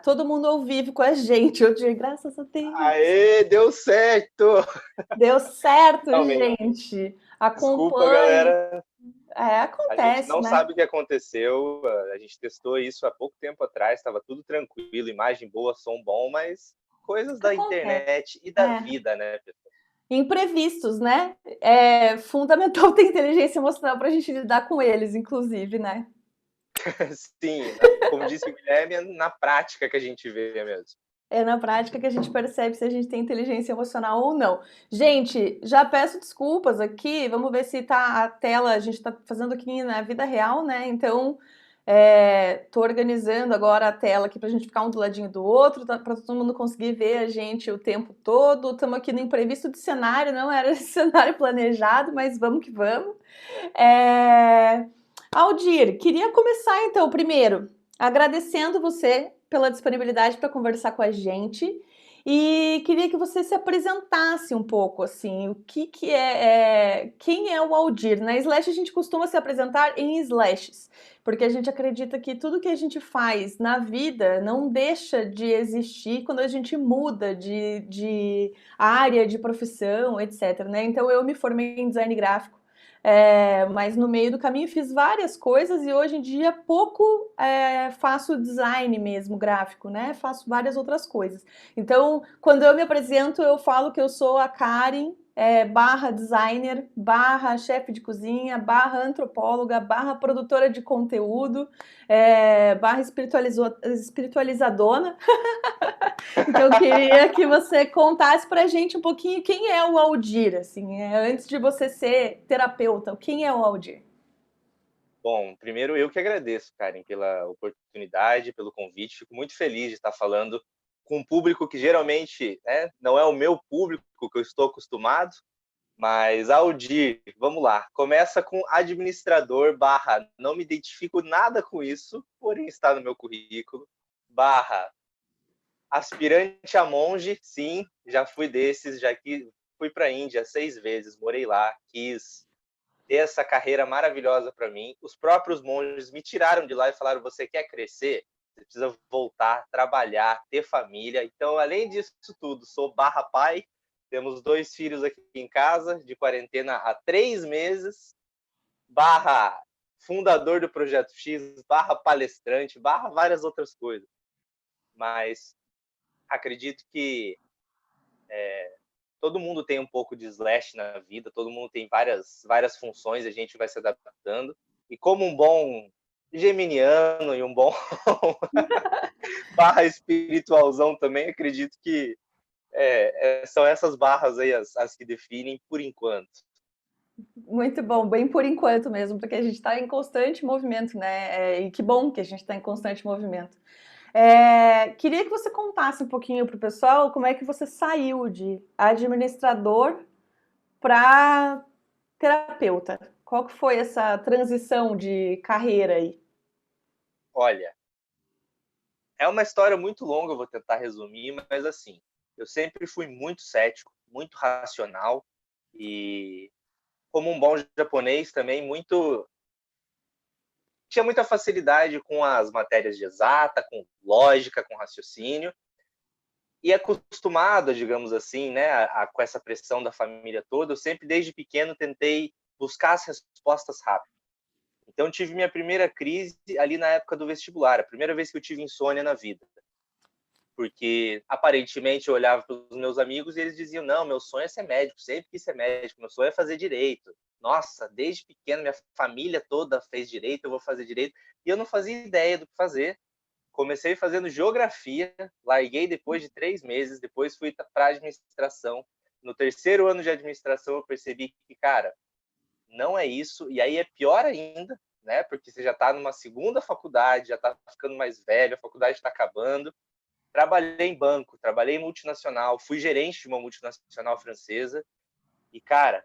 todo mundo ao vivo com a gente. Eu digo, graças a Deus. Aê, deu certo! Deu certo, Realmente. gente. Desculpa, Acompanhe. galera. A gente Acontece, não né? sabe o que aconteceu. A gente testou isso há pouco tempo atrás, estava tudo tranquilo, imagem boa, som bom, mas coisas da Acontece. internet e da É. vida, né, pessoal? Imprevistos, né? É fundamental ter inteligência emocional para a gente lidar com eles, inclusive, né? Sim, como disse o Guilherme, é na prática que a gente vê mesmo. É na prática que a gente percebe se a gente tem inteligência emocional ou não. Gente, já peço desculpas aqui. Vamos ver se tá a tela. A gente está fazendo aqui na vida real, né? Então, tô organizando agora a tela aqui para a gente ficar um do ladinho do outro, para todo mundo conseguir ver a gente o tempo todo. Estamos aqui no imprevisto de cenário, não era esse cenário planejado, mas vamos que vamos. Aldir, queria começar então, primeiro, agradecendo você pela disponibilidade para conversar com a gente e queria que você se apresentasse um pouco, assim, o que quem é o Aldir? Na Slash a gente costuma se apresentar em slashes, porque a gente acredita que tudo que a gente faz na vida não deixa de existir quando a gente muda de área, de profissão, etc, né? Então eu me formei em design gráfico, mas no meio do caminho fiz várias coisas e hoje em dia pouco faço design mesmo, gráfico, né? Faço várias outras coisas. Então, quando eu me apresento, eu falo que eu sou a Karen, barra designer, barra chefe de cozinha, barra antropóloga, barra produtora de conteúdo, barra espiritualizadona. Então, eu queria que você contasse pra gente um pouquinho quem é o Aldir, assim, antes de você ser terapeuta, quem é o Aldir? Bom, primeiro eu que agradeço, Karen, pela oportunidade, pelo convite. Fico muito feliz de estar falando com um público que geralmente, né, não é o meu público que eu estou acostumado, mas Aldir, vamos lá. Começa com administrador barra, não me identifico nada com isso, porém está no meu currículo, barra aspirante a monge, sim, já fui desses, já que fui para a Índia 6 vezes, morei lá, quis ter essa carreira maravilhosa para mim. Os próprios monges me tiraram de lá e falaram: você quer crescer? Você precisa voltar, trabalhar, ter família. Então, além disso tudo, sou barra pai. Temos 2 filhos aqui em casa, de quarentena há 3 meses. Barra fundador do Projeto X, barra palestrante, barra várias outras coisas. Mas acredito que todo mundo tem um pouco de slash na vida, todo mundo tem várias funções, a gente vai se adaptando. E como um bom geminiano e um bom barra espiritualzão também, acredito que são essas barras aí as que definem por enquanto. Muito bom, bem por enquanto mesmo, porque a gente está em constante movimento, né? E que bom que a gente está em constante movimento. Queria que você contasse um pouquinho para o pessoal como é que você saiu de administrador para terapeuta. Qual que foi essa transição de carreira aí? Olha, é uma história muito longa, eu vou tentar resumir, mas assim, eu sempre fui muito cético, muito racional e como um bom japonês também muito tinha muita facilidade com as matérias de exata, com lógica, com raciocínio, e acostumado, digamos assim, né, com essa pressão da família toda, eu sempre desde pequeno tentei buscar as respostas rápidas. Então tive minha primeira crise ali na época do vestibular, a primeira vez que eu tive insônia na vida. Porque aparentemente eu olhava para os meus amigos e eles diziam: não, meu sonho é ser médico, sempre quis ser médico, meu sonho é fazer direito. Nossa, desde pequeno minha família toda fez direito, eu vou fazer direito. E eu não fazia ideia do que fazer. Comecei fazendo geografia, larguei depois de 3 meses, depois fui para administração. No terceiro ano de administração eu percebi que, cara, não é isso. E aí é pior ainda, né? Porque você já está numa segunda faculdade, já está ficando mais velho, a faculdade está acabando. Trabalhei em banco, trabalhei em multinacional, fui gerente de uma multinacional francesa e, cara,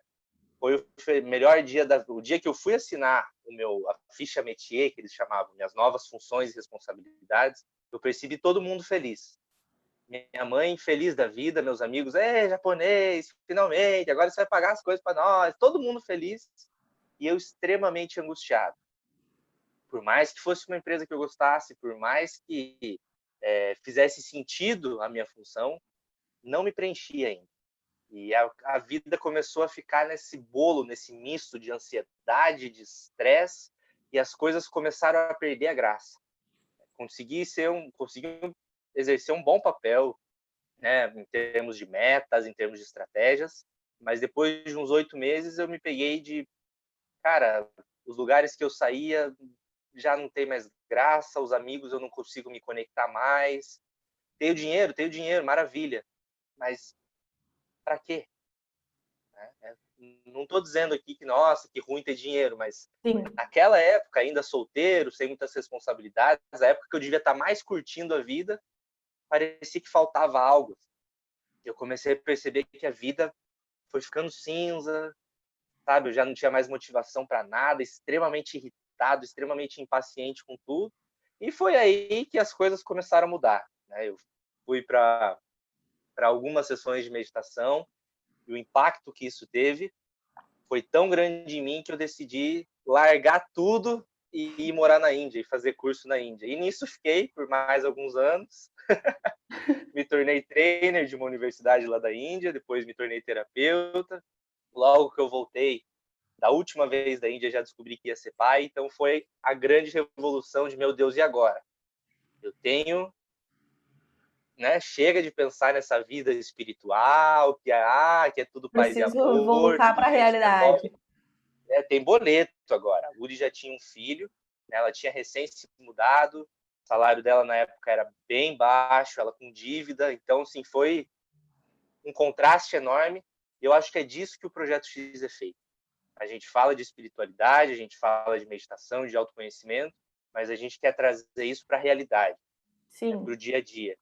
foi o melhor dia, o dia que eu fui assinar a ficha métier, que eles chamavam, minhas novas funções e responsabilidades, eu percebi todo mundo feliz. Minha mãe feliz da vida, meus amigos, japonês, finalmente, agora você vai pagar as coisas para nós, todo mundo feliz e eu extremamente angustiado. Por mais que fosse uma empresa que eu gostasse, por mais que fizesse sentido a minha função, não me preenchia ainda. E a vida começou a ficar nesse bolo, nesse misto de ansiedade, de estresse, e as coisas começaram a perder a graça. Consegui exercer um bom papel, né, em termos de metas, em termos de estratégias, mas depois de uns 8 meses eu me peguei de, cara, os lugares que eu saía já não tem mais graça, os amigos eu não consigo me conectar mais. Tenho dinheiro, maravilha, mas para quê? Não estou dizendo aqui que, nossa, que ruim ter dinheiro, mas Sim. naquela época, ainda solteiro, sem muitas responsabilidades, a época que eu devia estar mais curtindo a vida, parecia que faltava algo. Eu comecei a perceber que a vida foi ficando cinza, sabe? Eu já não tinha mais motivação para nada, extremamente irritado, extremamente impaciente com tudo. E foi aí que as coisas começaram a mudar, né? Eu fui para algumas sessões de meditação e o impacto que isso teve foi tão grande em mim que eu decidi largar tudo e ir morar na Índia e fazer curso na Índia. E nisso fiquei por mais alguns anos. Me tornei trainer de uma universidade lá da Índia, depois me tornei terapeuta. Logo que eu voltei da última vez da Índia, já descobri que ia ser pai, então foi a grande revolução de, meu Deus, e agora? Eu tenho, né, chega de pensar nessa vida espiritual, que é tudo paz e Preciso amor, voltar para tudo a que a gente realidade. resolve. Tem boleto agora. A Luri já tinha um filho, né, ela tinha recém se mudado, o salário dela na época era bem baixo, ela com dívida, então, assim, foi um contraste enorme. E eu acho que é disso que o Projeto X é feito. A gente fala de espiritualidade, a gente fala de meditação, de autoconhecimento, mas a gente quer trazer isso para a realidade, né, Sim. para o dia a dia.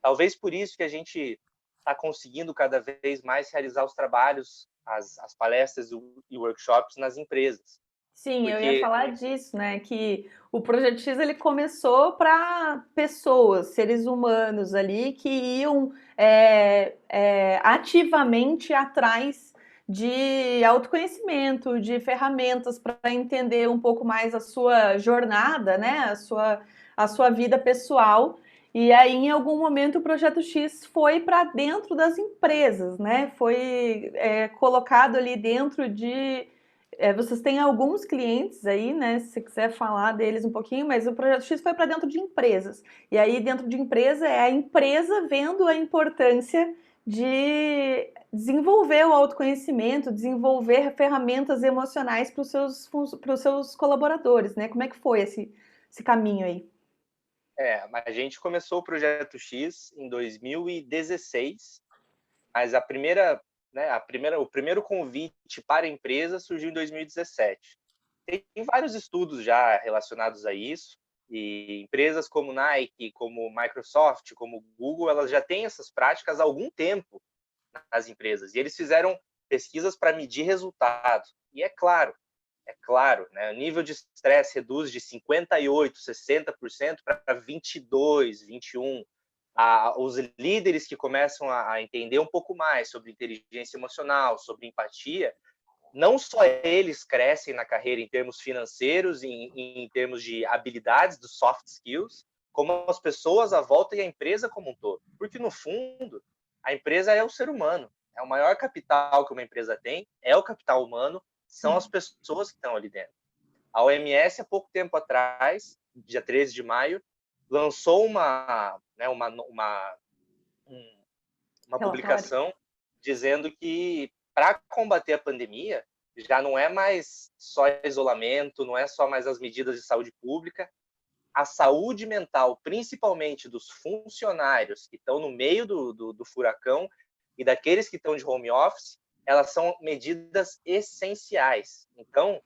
Talvez por isso que a gente está conseguindo cada vez mais realizar os trabalhos, as palestras e workshops nas empresas. Sim, eu ia Porque, falar disso, né? Que o Projeto X ele começou para pessoas, seres humanos ali que iam ativamente atrás de autoconhecimento, de ferramentas para entender um pouco mais a sua jornada, né? A sua vida pessoal. E aí, em algum momento, o Projeto X foi para dentro das empresas, né? Foi colocado ali dentro de vocês têm alguns clientes aí, né? Se você quiser falar deles um pouquinho, mas o Projeto X foi para dentro de empresas. E aí, dentro de empresa, é a empresa vendo a importância de desenvolver o autoconhecimento, desenvolver ferramentas emocionais para os seus colaboradores, né? Como é que foi esse caminho aí? a gente começou o Projeto X em 2016, mas o primeiro convite para a empresa surgiu em 2017. Tem vários estudos já relacionados a isso, e empresas como Nike, como Microsoft, como Google, elas já têm essas práticas há algum tempo nas empresas. E eles fizeram pesquisas para medir resultados. E é claro, né, o nível de estresse reduz de 58%, 60% para 22%, 21%. Os líderes que começam a entender um pouco mais sobre inteligência emocional, sobre empatia, não só eles crescem na carreira em termos financeiros, em termos de habilidades, dos soft skills, como as pessoas à volta e a empresa como um todo. Porque, no fundo, a empresa é o ser humano. É o maior capital que uma empresa tem, é o capital humano, são as pessoas que estão ali dentro. A OMS, há pouco tempo atrás, dia 13 de maio, lançou uma Relatório. publicação dizendo que para combater a pandemia já não é mais só isolamento, não é só mais as medidas de saúde pública, a saúde mental, principalmente dos funcionários que estão no meio do furacão e daqueles que estão de home office, elas são medidas essenciais. Então,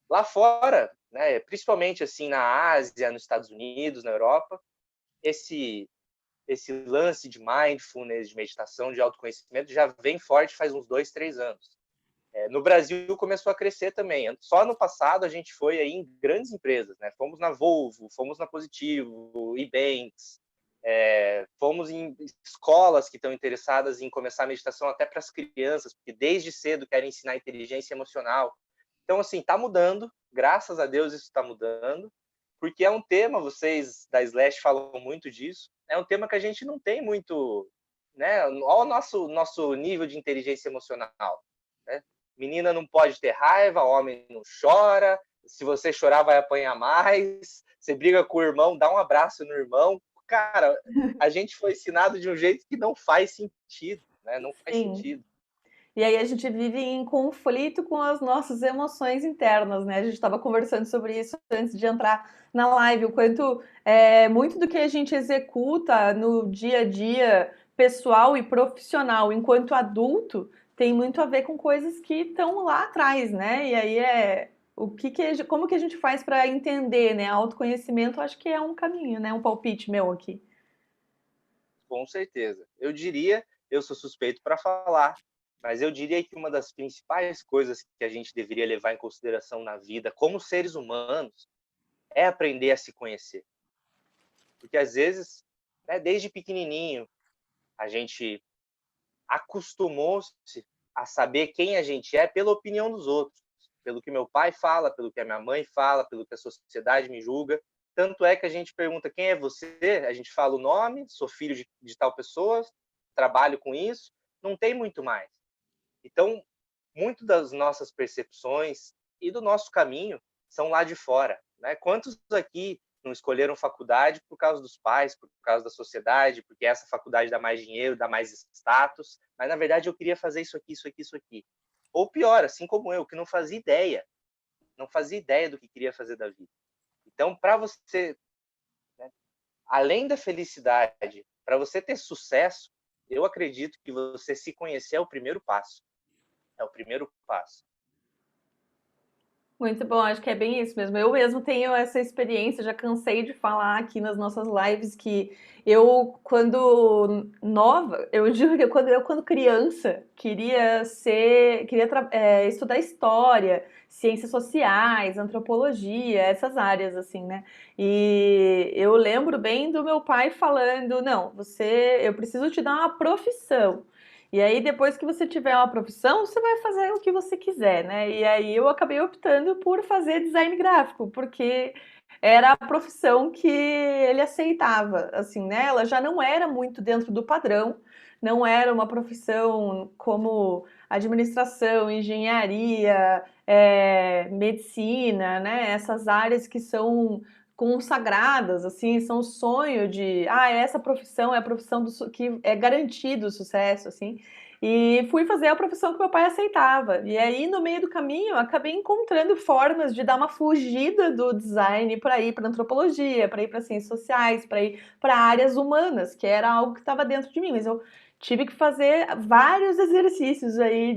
lá fora, né, principalmente assim na Ásia, nos Estados Unidos, na Europa, esse lance de mindfulness, de meditação, de autoconhecimento já vem forte faz uns 2, 3 anos. No Brasil começou a crescer também. Só no passado a gente foi aí em grandes empresas, né? Fomos na Volvo, fomos na Positivo, Ebanks, fomos em escolas que estão interessadas em começar a meditação até para as crianças, porque desde cedo querem ensinar inteligência emocional. Então, assim, está mudando, graças a Deus isso está mudando, porque é um tema, vocês da Slash falam muito disso, é um tema que a gente não tem muito, né? Olha o nosso nível de inteligência emocional, né? Menina não pode ter raiva, homem não chora, se você chorar vai apanhar mais, você briga com o irmão, dá um abraço no irmão. Cara, a gente foi ensinado de um jeito que não faz sentido, né? Não faz Sim. sentido. E aí a gente vive em conflito com as nossas emoções internas, né? A gente estava conversando sobre isso antes de entrar na live, o quanto muito do que a gente executa no dia a dia pessoal e profissional enquanto adulto tem muito a ver com coisas que estão lá atrás, né? E aí como que a gente faz para entender, né? Autoconhecimento, acho que é um caminho, né? Um palpite meu aqui. Com certeza. Eu sou suspeito para falar, mas eu diria que uma das principais coisas que a gente deveria levar em consideração na vida, como seres humanos, é aprender a se conhecer. Porque às vezes, né, desde pequenininho, a gente acostumou-se a saber quem a gente é pela opinião dos outros, pelo que meu pai fala, pelo que a minha mãe fala, pelo que a sociedade me julga. Tanto é que a gente pergunta quem é você, a gente fala o nome, sou filho de tal pessoa, trabalho com isso, não tem muito mais. Então, muito das nossas percepções e do nosso caminho são lá de fora, né? Quantos aqui não escolheram faculdade por causa dos pais, por causa da sociedade, porque essa faculdade dá mais dinheiro, dá mais status, mas na verdade eu queria fazer isso aqui, isso aqui, isso aqui. Ou pior, assim como eu, que não fazia ideia, não fazia ideia do que queria fazer da vida. Então, para você, né, além da felicidade, para você ter sucesso, eu acredito que você se conhecer é o primeiro passo. É o primeiro passo. Muito bom, acho que é bem isso mesmo. Eu mesmo tenho essa experiência, já cansei de falar aqui nas nossas lives que eu, quando nova, eu digo que quando criança, estudar história, ciências sociais, antropologia, essas áreas, assim, né? E eu lembro bem do meu pai falando, não, eu preciso te dar uma profissão. E aí, depois que você tiver uma profissão, você vai fazer o que você quiser, né? E aí eu acabei optando por fazer design gráfico, porque era a profissão que ele aceitava, assim, né? Ela já não era muito dentro do padrão, não era uma profissão como administração, engenharia, medicina, né? Essas áreas que são consagradas, assim, são o sonho de, essa profissão é a profissão que é garantido o sucesso, assim. E fui fazer a profissão que meu pai aceitava. E aí, no meio do caminho, eu acabei encontrando formas de dar uma fugida do design para ir para antropologia, para ir para ciências sociais, para ir para áreas humanas, que era algo que estava dentro de mim. Mas eu tive que fazer vários exercícios aí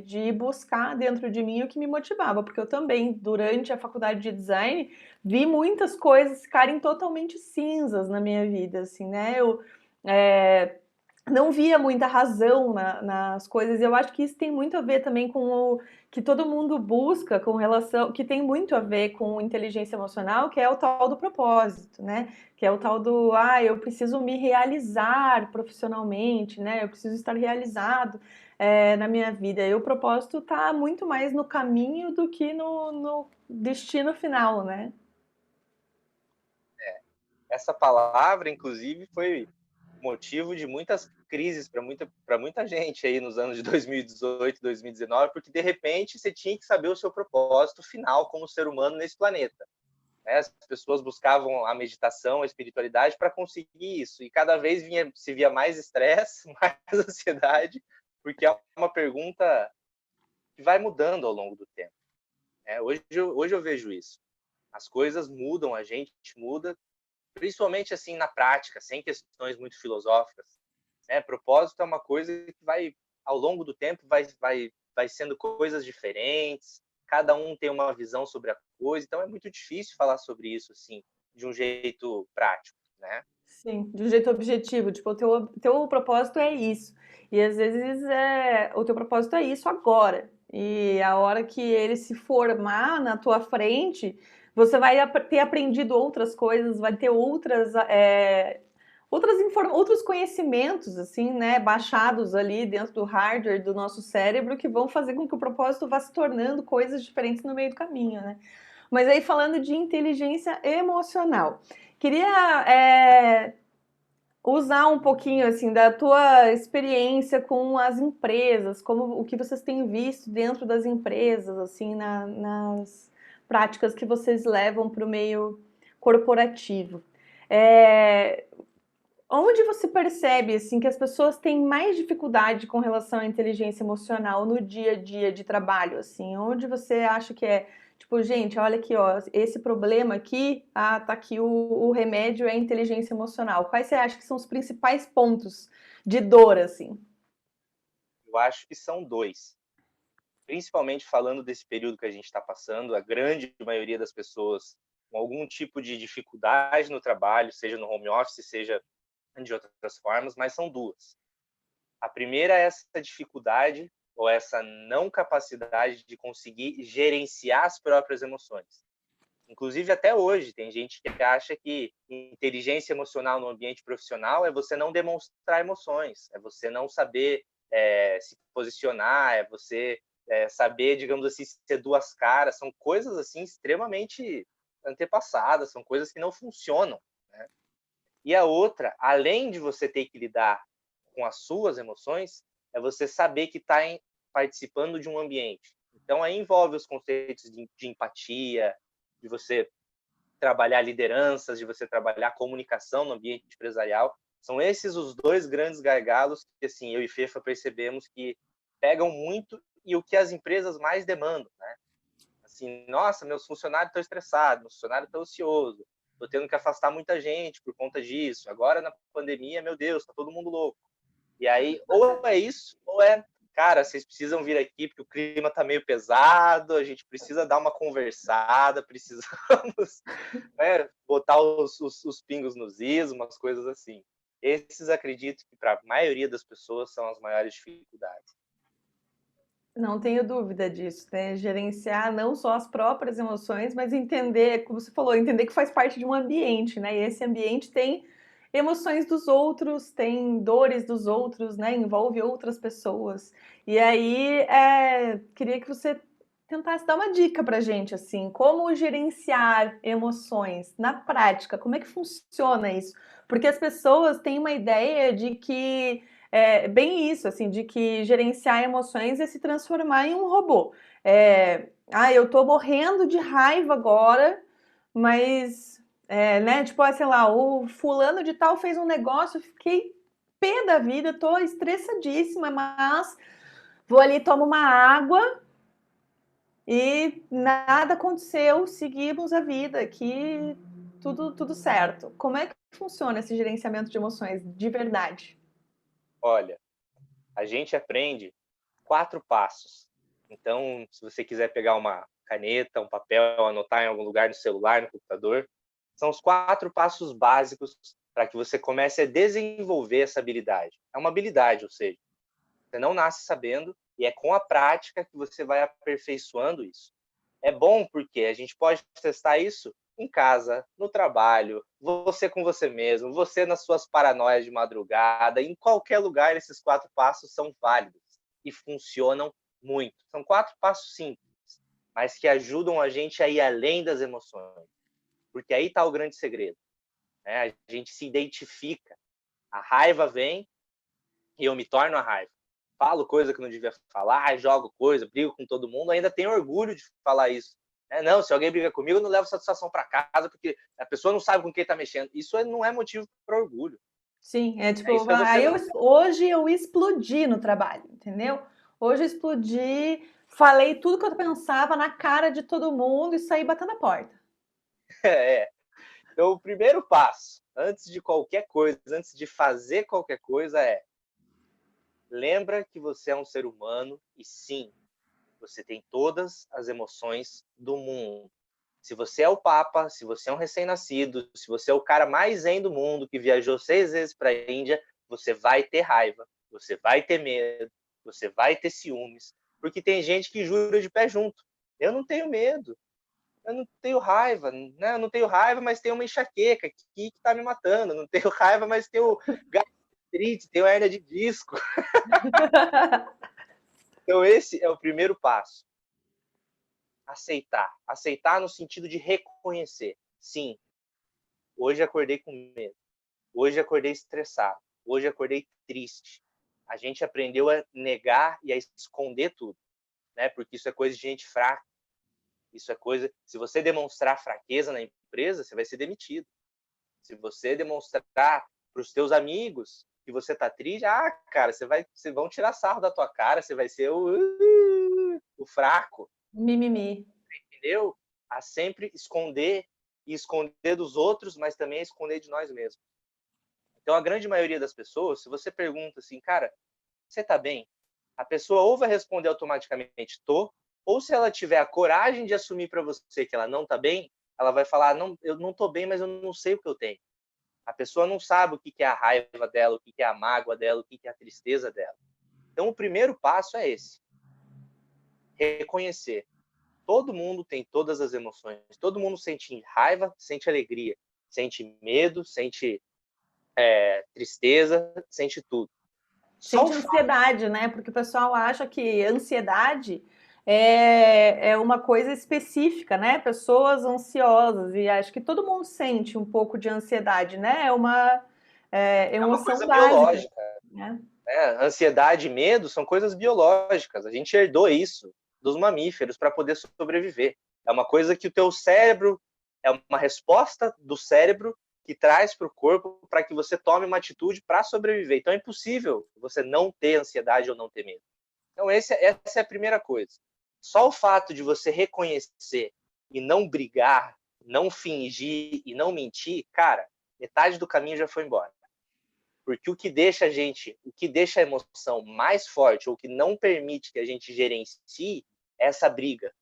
de buscar dentro de mim o que me motivava, porque eu também, durante a faculdade de design, vi muitas coisas ficarem totalmente cinzas na minha vida, assim, né? É, não via muita razão nas coisas. Eu acho que isso tem muito a ver também com o que todo mundo busca com relação, que tem muito a ver com inteligência emocional, que é o tal do propósito, né? Que é o tal do, eu preciso me realizar profissionalmente, né? Eu preciso estar realizado na minha vida. E o propósito está muito mais no caminho do que no destino final, né? Essa palavra, inclusive, foi motivo de muitas crises para muita gente aí nos anos de 2018, 2019, porque de repente você tinha que saber o seu propósito final como ser humano nesse planeta. Né? As pessoas buscavam a meditação, a espiritualidade para conseguir isso, e cada vez se via mais estresse, mais ansiedade, porque é uma pergunta que vai mudando ao longo do tempo. Né? Hoje eu vejo isso. As coisas mudam, a gente muda, principalmente assim na prática, sem questões muito filosóficas. Né? Propósito é uma coisa que vai, ao longo do tempo, vai sendo coisas diferentes, cada um tem uma visão sobre a coisa, então é muito difícil falar sobre isso assim, de um jeito prático, né? Sim, de um jeito objetivo, tipo, o teu propósito é isso. E às vezes o teu propósito é isso agora. E a hora que ele se formar na tua frente, você vai ter aprendido outras coisas, vai ter outros conhecimentos, assim, né, baixados ali dentro do hardware do nosso cérebro que vão fazer com que o propósito vá se tornando coisas diferentes no meio do caminho, né? Mas aí falando de inteligência emocional, queria usar um pouquinho assim da tua experiência com as empresas, como o que vocês têm visto dentro das empresas, assim, nas práticas que vocês levam para o meio corporativo. É, onde você percebe assim que as pessoas têm mais dificuldade com relação à inteligência emocional no dia a dia de trabalho, assim? Onde você acha que é, tipo, gente, olha aqui, ó, esse problema aqui, tá aqui o remédio é a inteligência emocional. Quais você acha que são os principais pontos de dor, assim? Eu acho que são dois. Principalmente falando desse período que a gente está passando, a grande maioria das pessoas com algum tipo de dificuldade no trabalho, seja no home office, seja de outras formas, mas são duas. A primeira é essa dificuldade ou essa não capacidade de conseguir gerenciar as próprias emoções. Inclusive, até hoje, tem gente que acha que inteligência emocional no ambiente profissional é você não demonstrar emoções, é você não saber se posicionar, é você saber, digamos assim, ser duas caras. São coisas assim extremamente antepassadas, são coisas que não funcionam, né? E a outra, além de você ter que lidar com as suas emoções, é você saber que está participando de um ambiente. Então, aí envolve os conceitos de empatia, de você trabalhar lideranças, de você trabalhar comunicação no ambiente empresarial. São esses os dois grandes gargalos que, assim, eu e Fefa percebemos que pegam muito e o que as empresas mais demandam, né? Assim, nossa, meus funcionários estão estressados, meus funcionários estão ansiosos, estou tendo que afastar muita gente por conta disso. Agora, na pandemia, meu Deus, está todo mundo louco. E aí, ou é isso, ou é, cara, vocês precisam vir aqui porque o clima tá meio pesado, a gente precisa dar uma conversada, precisamos botar os pingos nos is, umas coisas assim. Esses acredito que para a maioria das pessoas são as maiores dificuldades. Não tenho dúvida disso, né? Gerenciar não só as próprias emoções, mas entender, como você falou, entender que faz parte de um ambiente, né? E esse ambiente tem emoções dos outros, tem dores dos outros, né? Envolve outras pessoas. E aí, queria que você tentasse dar uma dica pra gente, assim, como gerenciar emoções na prática, como é que funciona isso? Porque as pessoas têm uma ideia de que bem isso, assim, de que gerenciar emoções é se transformar em um robô. Eu tô morrendo de raiva agora, mas, né, tipo, sei lá, o fulano de tal fez um negócio, eu fiquei pé da vida, tô estressadíssima, mas vou ali, tomo uma água e nada aconteceu, seguimos a vida aqui, tudo certo. Como é que funciona esse gerenciamento de emoções de verdade? Olha, a gente aprende 4 passos. Então, se você quiser pegar uma caneta, um papel, anotar em algum lugar no celular, no computador, são os 4 passos básicos para que você comece a desenvolver essa habilidade. É uma habilidade, ou seja, você não nasce sabendo e é com a prática que você vai aperfeiçoando isso. É bom porque a gente pode testar isso em casa, no trabalho, você com você mesmo, você nas suas paranoias de madrugada, em qualquer lugar, esses 4 passos são válidos e funcionam muito. São 4 passos simples, mas que ajudam a gente a ir além das emoções, porque aí está o grande segredo, né? A gente se identifica, a raiva vem e eu me torno a raiva. Falo coisa que não devia falar, jogo coisa, brigo com todo mundo, ainda tenho orgulho de falar isso. Não, se alguém briga comigo, eu não levo satisfação para casa, porque a pessoa não sabe com quem está mexendo. Isso não é motivo para orgulho. Sim, Isso tipo, é você não. hoje eu explodi no trabalho, entendeu? Hoje eu explodi, falei tudo que eu pensava na cara de todo mundo e saí batendo a porta. É. Então, o primeiro passo, antes de qualquer coisa, antes de fazer qualquer coisa, lembra que você é um ser humano e sim, você tem todas as emoções do mundo. Se você é o Papa, se você é um recém-nascido, se você é o cara mais zen do mundo que viajou 6 vezes para a Índia, você vai ter raiva, você vai ter medo, você vai ter ciúmes, porque tem gente que jura de pé junto. Eu não tenho medo, eu não tenho raiva, né? Eu não tenho raiva, mas tenho uma enxaqueca aqui que está me matando. Eu não tenho raiva, mas tenho gastrite, tenho hernia de disco. Então esse é o primeiro passo. Aceitar. Aceitar no sentido de reconhecer. Sim, hoje acordei com medo. Hoje acordei estressado. Hoje acordei triste. A gente aprendeu a negar e a esconder tudo, né? Porque isso é coisa de gente fraca. Isso é coisa. Se você demonstrar fraqueza na empresa, você vai ser demitido. Se você demonstrar para os teus amigos que você tá triste, cara, vocês vão tirar sarro da tua cara, você vai ser o fraco, Mimimi. entendeu? A sempre esconder e esconder dos outros, mas também esconder de nós mesmos. Então, a grande maioria das pessoas, se você pergunta assim, cara, você tá bem? A pessoa ou vai responder automaticamente, tô, ou se ela tiver a coragem de assumir para você que ela não tá bem, ela vai falar, não, eu não tô bem, mas eu não sei o que eu tenho. A pessoa não sabe o que é a raiva dela, o que é a mágoa dela, o que é a tristeza dela. Então, o primeiro passo é esse: reconhecer. Todo mundo tem todas as emoções. Todo mundo sente raiva, sente alegria, sente medo, sente tristeza, sente tudo. Só o Sente fato. ansiedade, né? Porque o pessoal acha que ansiedade é uma coisa específica, né? Pessoas ansiosas, e acho que todo mundo sente um pouco de ansiedade, né? É uma É uma emoção coisa básica, biológica. né? Ansiedade e medo são coisas biológicas. A gente herdou isso dos mamíferos para poder sobreviver. É uma coisa que o teu cérebro, é uma resposta do cérebro que traz para o corpo para que você tome uma atitude para sobreviver. Então é impossível você não ter ansiedade ou não ter medo. Então essa é a primeira coisa. Só o fato de você reconhecer e não brigar, não fingir e não mentir, cara, metade do caminho já foi embora. Porque o que deixa a emoção mais forte, ou que não permite que a gente gerencie, é essa briga.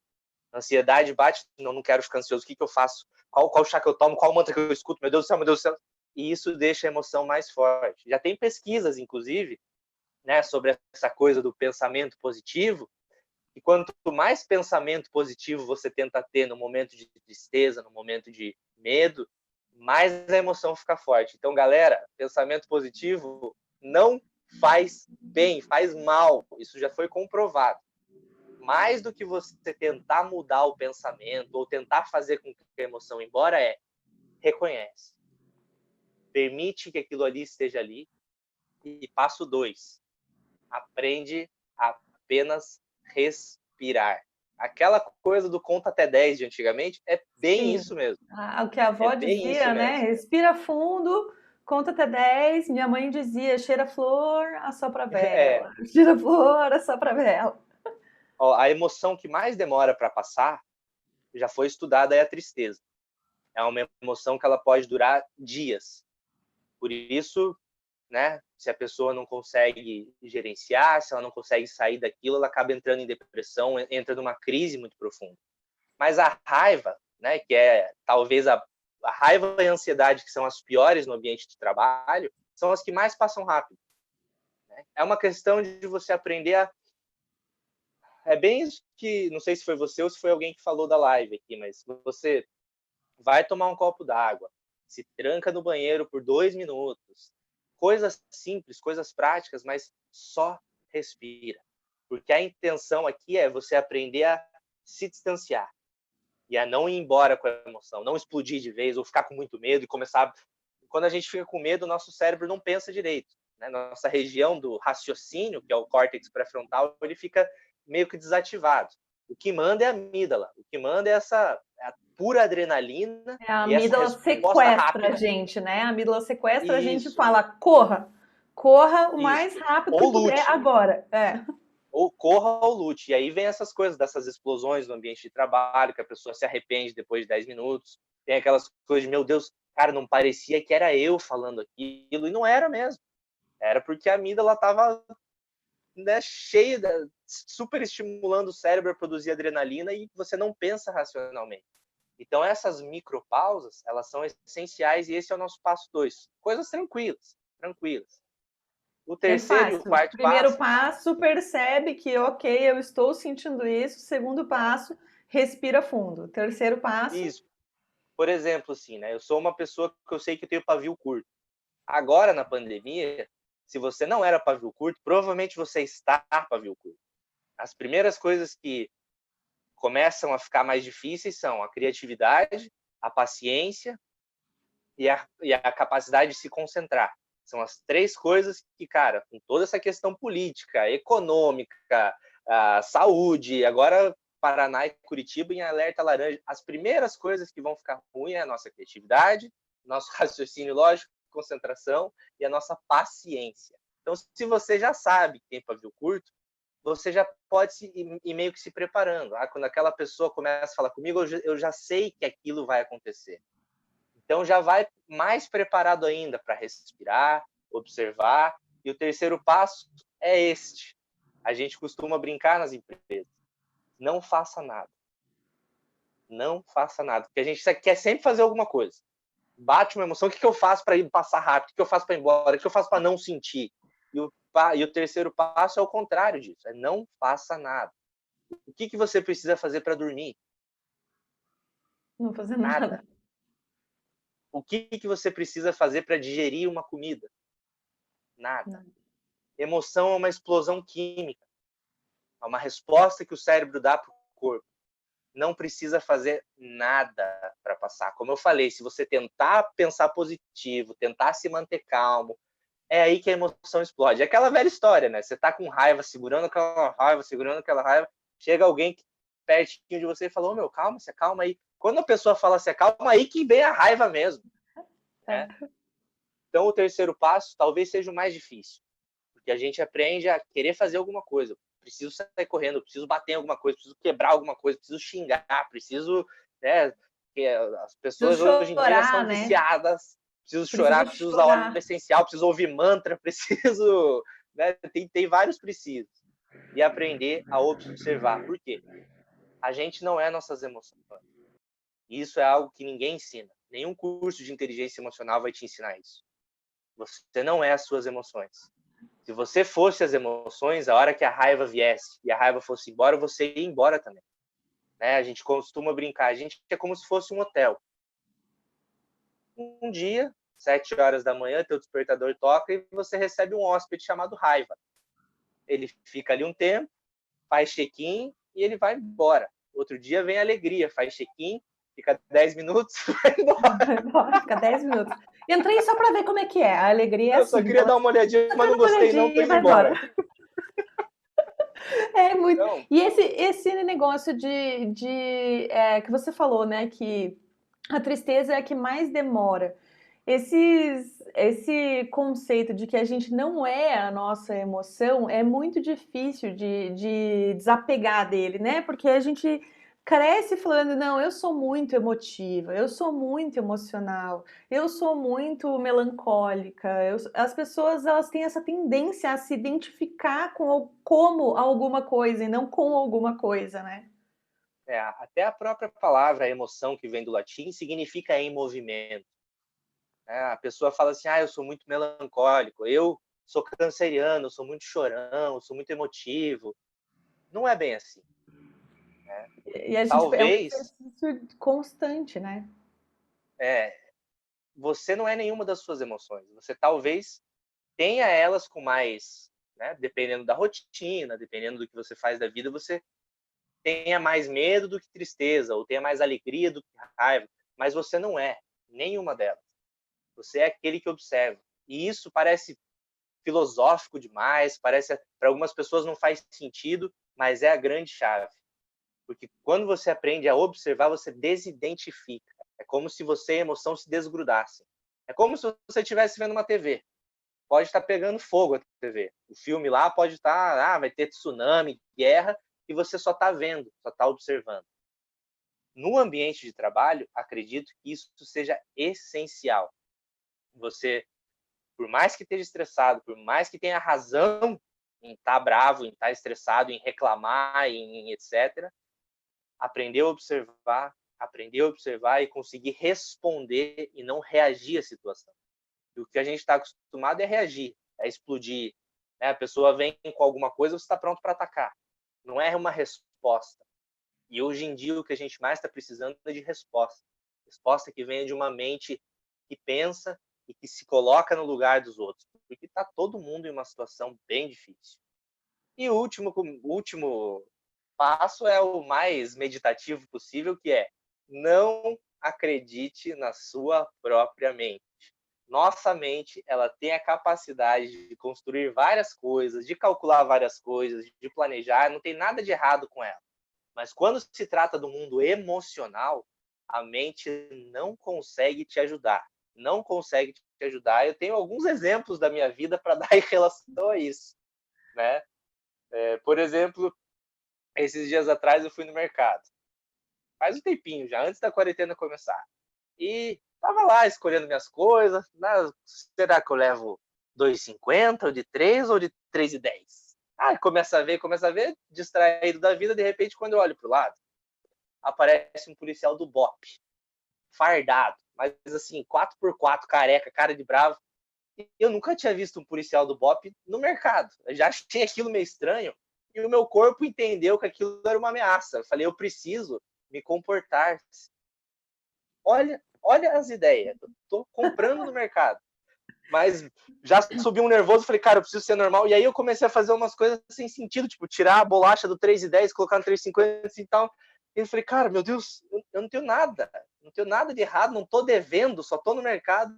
A ansiedade bate, não quero ficar ansioso, o que eu faço? Qual chá que eu tomo? Qual mantra que eu escuto? Meu Deus do céu, meu Deus do céu. E isso deixa a emoção mais forte. Já tem pesquisas, inclusive, né, sobre essa coisa do pensamento positivo, e quanto mais pensamento positivo você tenta ter no momento de tristeza, no momento de medo, mais a emoção fica forte. Então, galera, pensamento positivo não faz bem, faz mal. Isso já foi comprovado. Mais do que você tentar mudar o pensamento ou tentar fazer com que a emoção vá embora, reconhece. Permite que aquilo ali esteja ali. E passo 2, aprende a apenas respirar. Aquela coisa do conta até 10 de antigamente é bem Sim. isso mesmo. O que a É avó bem isso dizia, né? mesmo. Respira fundo, conta até 10. Minha mãe dizia: cheira flor, assopra É, vela. Cheira flor, assopra vela. ó, a emoção que mais demora para passar já foi estudada, é a tristeza. É uma emoção que ela pode durar dias. Por isso, né, se a pessoa não consegue gerenciar, se ela não consegue sair daquilo, ela acaba entrando em depressão, entra numa crise muito profunda. Mas a raiva, né, que é talvez a raiva e a ansiedade, que são as piores no ambiente de trabalho, são as que mais passam rápido. Né? É uma questão de você aprender a. É bem isso que, não sei se foi você ou se foi alguém que falou da live aqui, mas você vai tomar um copo d'água, se tranca no banheiro por 2 minutos. Coisas simples, coisas práticas, mas só respira. Porque a intenção aqui é você aprender a se distanciar e a não ir embora com a emoção, não explodir de vez ou ficar com muito medo e começar. Quando a gente fica com medo, o nosso cérebro não pensa direito. Né? Nossa região do raciocínio, que é o córtex pré-frontal, ele fica meio que desativado. O que manda é a amígdala, o que manda é essa a pura adrenalina A e essa amígdala resposta sequestra a rápida. gente, né? A amígdala sequestra a gente e Isso, fala: corra, corra o mais isso. rápido que Ou puder lute, agora. É. ou corra ou lute. E aí vem essas coisas, dessas explosões no ambiente de trabalho, que a pessoa se arrepende depois de 10 minutos. Tem aquelas coisas de, meu Deus, cara, não parecia que era eu falando aquilo, e não era mesmo. Era porque a amígdala estava, né, cheia, super estimulando o cérebro a produzir adrenalina e você não pensa racionalmente. Então, essas micropausas, elas são essenciais e esse é o nosso passo 2. Coisas tranquilas, tranquilas. O É terceiro e o fácil. quarto Primeiro passo, passo, percebe que, ok, eu estou sentindo isso. Segundo passo, respira fundo. Terceiro passo, isso. Por exemplo, assim, né? Eu sou uma pessoa que eu sei que eu tenho pavio curto. Agora, na pandemia, se você não era pavio curto, provavelmente você está pavio curto. As primeiras coisas que começam a ficar mais difíceis são a criatividade, a paciência e a capacidade de se concentrar. São as 3 coisas que, cara, com toda essa questão política, econômica, saúde, agora Paraná e Curitiba em alerta laranja, as primeiras coisas que vão ficar ruins é a nossa criatividade, nosso raciocínio lógico, concentração e a nossa paciência. Então, se você já sabe que tem pavio curto, você já pode ir meio que se preparando. Quando aquela pessoa começa a falar comigo, eu já sei que aquilo vai acontecer. Então, já vai mais preparado ainda para respirar, observar. E o terceiro passo é este. A gente costuma brincar nas empresas. Não faça nada. Não faça nada. Porque a gente quer sempre fazer alguma coisa. Bate uma emoção, o que eu faço para ir passar rápido? O que eu faço para ir embora? O que eu faço para não sentir? E o terceiro passo é o contrário disso. É não faça nada. O que você precisa fazer para dormir? Não fazer Nada. nada. O que você precisa fazer para digerir uma comida? Nada. Não. Emoção é uma explosão química. É uma resposta que o cérebro dá para o corpo. Não precisa fazer nada para passar. Como eu falei, se você tentar pensar positivo, tentar se manter calmo, é aí que a emoção explode. É aquela velha história, né? Você tá com raiva, segurando aquela raiva, chega alguém pertinho de você e fala, meu, calma, se acalma aí. Quando a pessoa fala se acalma, aí que vem a raiva mesmo. Né? Então, o terceiro passo talvez seja o mais difícil, porque a gente aprende a querer fazer alguma coisa. Preciso sair correndo, preciso bater em alguma coisa, preciso quebrar alguma coisa, preciso xingar, preciso... Né, as pessoas Preciso hoje em dia chorar, são né? viciadas, preciso chorar, Preciso preciso usar óleo chorar. essencial, preciso ouvir mantra, preciso... Né, tem vários precisos. E aprender a observar. Por quê? A gente não é nossas emoções. Isso é algo que ninguém ensina. Nenhum curso de inteligência emocional vai te ensinar isso. Você não é as suas emoções. Se você fosse as emoções, a hora que a raiva viesse e a raiva fosse embora, você ia embora também. Né? A gente costuma brincar, a gente é como se fosse um hotel. Um dia, 7 horas da manhã, teu despertador toca e você recebe um hóspede chamado raiva. Ele fica ali um tempo, faz check-in e ele vai embora. Outro dia vem a alegria, faz check-in, fica 10 minutos e vai embora. Fica 10 minutos. Entrei só para ver como é que é. A alegria é Eu só assim. queria Ela dar uma olhadinha, mas dá não uma gostei, não, tô olhadinha e indo vai embora. embora. É muito. Então, E esse negócio que você falou, né? Que a tristeza é a que mais demora. Esse conceito de que a gente não é a nossa emoção é muito difícil de desapegar dele, né? Porque a gente cresce falando, não, eu sou muito emotiva, eu sou muito emocional, eu sou muito melancólica. As pessoas elas têm essa tendência a se identificar como alguma coisa e não com alguma coisa, né? até a própria palavra emoção, que vem do latim, significa em movimento. A pessoa fala assim, eu sou muito melancólico, eu sou canceriano, eu sou muito chorão, eu sou muito emotivo. Não é bem assim. Né? E a gente é um Talvez exercício constante, né? é, você não é nenhuma das suas emoções. Você talvez tenha elas com mais, né, dependendo da rotina, dependendo do que você faz da vida, você tenha mais medo do que tristeza, ou tenha mais alegria do que raiva, mas você não é nenhuma delas. Você é aquele que observa. E isso parece filosófico demais, parece para algumas pessoas não faz sentido, mas é a grande chave. Porque quando você aprende a observar, você desidentifica. É como se você e a emoção se desgrudassem. É como se você estivesse vendo uma TV. Pode estar pegando fogo a TV. O filme lá pode estar, vai ter tsunami, guerra, e você só está vendo, só está observando. No ambiente de trabalho, acredito que isso seja essencial. Você, por mais que esteja estressado, por mais que tenha razão em estar bravo, em estar estressado, em reclamar, em etc., aprender a observar e conseguir responder e não reagir à situação. E o que a gente está acostumado é reagir, é explodir. Né? A pessoa vem com alguma coisa, você está pronto para atacar. Não é uma resposta. E hoje em dia o que a gente mais está precisando é de resposta. Resposta que venha de uma mente que pensa e que se coloca no lugar dos outros. Porque está todo mundo em uma situação bem difícil. E o último passo é o mais meditativo possível, que é não acredite na sua própria mente. Nossa mente, ela tem a capacidade de construir várias coisas, de calcular várias coisas, de planejar, não tem nada de errado com ela. Mas quando se trata do mundo emocional, a mente não consegue te ajudar. Não consegue te ajudar. Eu tenho alguns exemplos da minha vida para dar em relação a isso, né? Por exemplo, esses dias atrás eu fui no mercado. Faz um tempinho já, antes da quarentena começar. E tava lá escolhendo minhas coisas. Né? Será que eu levo 2,50 ou de 3 ou de 3,10? Começa a ver, distraído da vida, de repente, quando eu olho pro lado, aparece um policial do BOP, fardado, mas assim, 4x4, careca, cara de bravo. E eu nunca tinha visto um policial do BOP no mercado. Eu já achei aquilo meio estranho e o meu corpo entendeu que aquilo era uma ameaça. Eu falei, eu preciso me comportar. Olha as ideias. Eu tô comprando no mercado. Mas já subiu um nervoso, falei, cara, eu preciso ser normal. E aí eu comecei a fazer umas coisas sem sentido, tipo, tirar a bolacha do 3,10, colocar no 3,50 e tal. E eu falei, cara, meu Deus, eu não tenho nada. Não tenho nada de errado, não tô devendo, só tô no mercado.